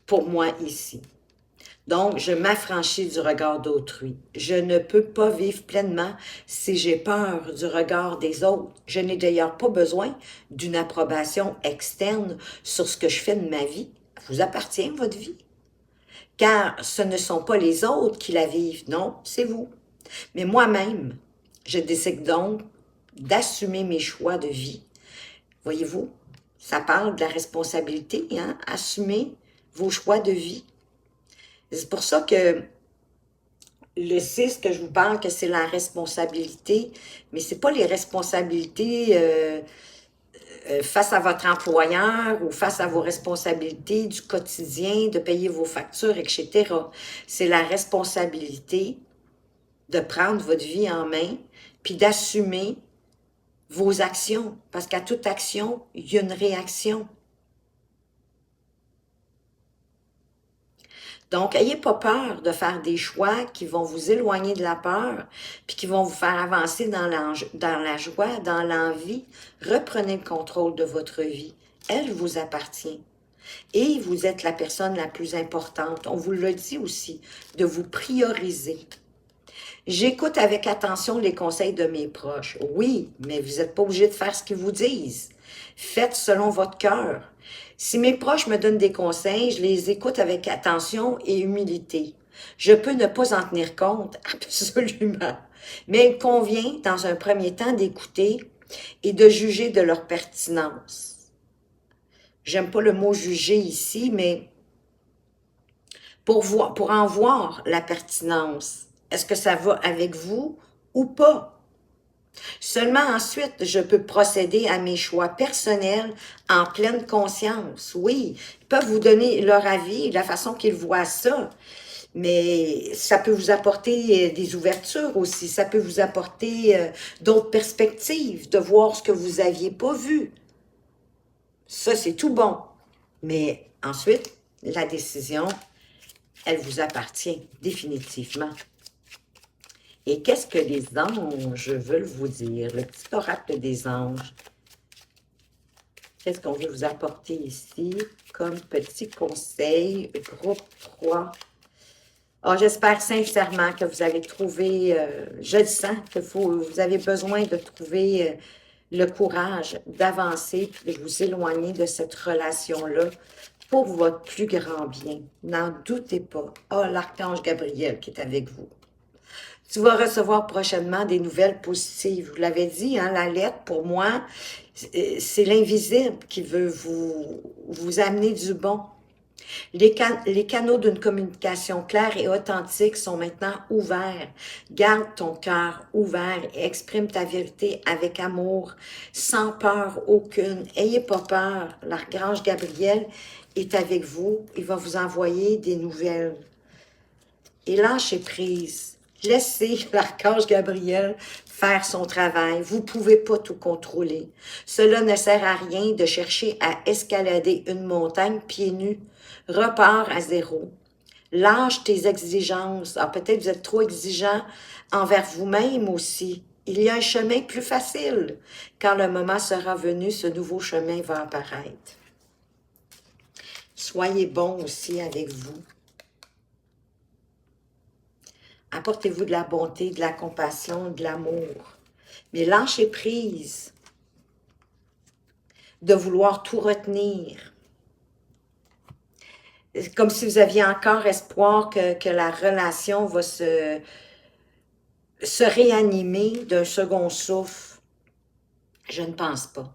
Pour moi, ici. Donc, je m'affranchis du regard d'autrui. Je ne peux pas vivre pleinement si j'ai peur du regard des autres. Je n'ai d'ailleurs pas besoin d'une approbation externe sur ce que je fais de ma vie. Vous appartient, votre vie. Car ce ne sont pas les autres qui la vivent, non, c'est vous. Mais moi-même, je décide donc d'assumer mes choix de vie. Voyez-vous, ça parle de la responsabilité, hein? Assumer vos choix de vie. C'est pour ça que le 6, que je vous parle, que c'est la responsabilité, mais ce n'est pas les responsabilités face à votre employeur ou face à vos responsabilités du quotidien, de payer vos factures, etc. C'est la responsabilité de prendre votre vie en main puis d'assumer vos actions. Parce qu'à toute action, il y a une réaction. Donc, n'ayez pas peur de faire des choix qui vont vous éloigner de la peur, puis qui vont vous faire avancer dans la joie, dans l'envie. Reprenez le contrôle de votre vie. Elle vous appartient. Et vous êtes la personne la plus importante. On vous le dit aussi, de vous prioriser. J'écoute avec attention les conseils de mes proches. Oui, mais vous n'êtes pas obligé de faire ce qu'ils vous disent. Faites selon votre cœur. Si mes proches me donnent des conseils, je les écoute avec attention et humilité. Je peux ne pas en tenir compte, absolument. Mais il convient, dans un premier temps, d'écouter et de juger de leur pertinence. J'aime pas le mot juger ici, mais pour en voir la pertinence. Est-ce que ça va avec vous ou pas? Seulement ensuite, je peux procéder à mes choix personnels en pleine conscience. Oui, ils peuvent vous donner leur avis, la façon qu'ils voient ça, mais ça peut vous apporter des ouvertures aussi, ça peut vous apporter d'autres perspectives, de voir ce que vous n'aviez pas vu. Ça, c'est tout bon. Mais ensuite, la décision, elle vous appartient définitivement. Et qu'est-ce que les anges veulent vous dire? Le petit oracle des anges. Qu'est-ce qu'on veut vous apporter ici comme petit conseil, groupe 3? Oh, j'espère sincèrement que vous avez trouvé, je le sens, que vous avez besoin de trouver le courage d'avancer et de vous éloigner de cette relation-là pour votre plus grand bien. N'en doutez pas. Oh, l'archange Gabriel qui est avec vous. Tu vas recevoir prochainement des nouvelles positives. Vous l'avez dit, hein, la lettre, pour moi, c'est l'invisible qui veut vous amener du bon. Les canaux d'une communication claire et authentique sont maintenant ouverts. Garde ton cœur ouvert et exprime ta vérité avec amour, sans peur aucune. Ayez pas peur. L'archange Gabriel est avec vous. Il va vous envoyer des nouvelles. Et lâchez prise. Laissez l'archange Gabriel faire son travail. Vous ne pouvez pas tout contrôler. Cela ne sert à rien de chercher à escalader une montagne pieds nus. Repars à zéro. Lâche tes exigences. Alors peut-être vous êtes trop exigeant envers vous-même aussi. Il y a un chemin plus facile. Quand le moment sera venu, ce nouveau chemin va apparaître. Soyez bon aussi avec vous. Apportez-vous de la bonté, de la compassion, de l'amour. Mais lâchez prise de vouloir tout retenir. Comme si vous aviez encore espoir que la relation va se réanimer d'un second souffle. Je ne pense pas.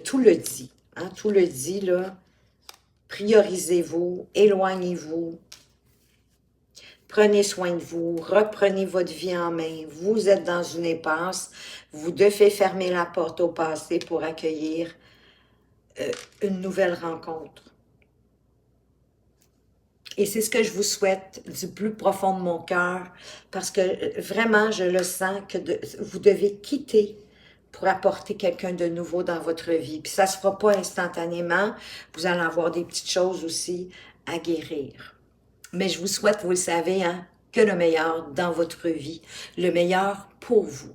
Tout le dit. Hein, tout le dit, là. Priorisez-vous, éloignez-vous. Prenez soin de vous, reprenez votre vie en main. Vous êtes dans une impasse. Vous devez fermer la porte au passé pour accueillir une nouvelle rencontre. Et c'est ce que je vous souhaite du plus profond de mon cœur, parce que vraiment, je le sens que vous devez quitter pour apporter quelqu'un de nouveau dans votre vie. Puis ça ne se fera pas instantanément. Vous allez avoir des petites choses aussi à guérir. Mais je vous souhaite, vous le savez, hein, que le meilleur dans votre vie, le meilleur pour vous.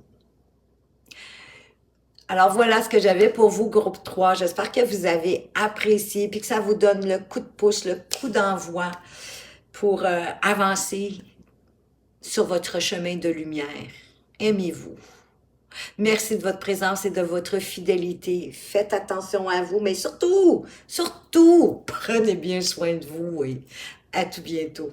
Alors voilà ce que j'avais pour vous, groupe 3. J'espère que vous avez apprécié et que ça vous donne le coup de pouce, le coup d'envoi pour avancer sur votre chemin de lumière. Aimez-vous. Merci de votre présence et de votre fidélité. Faites attention à vous, mais surtout, prenez bien soin de vous et à tout bientôt.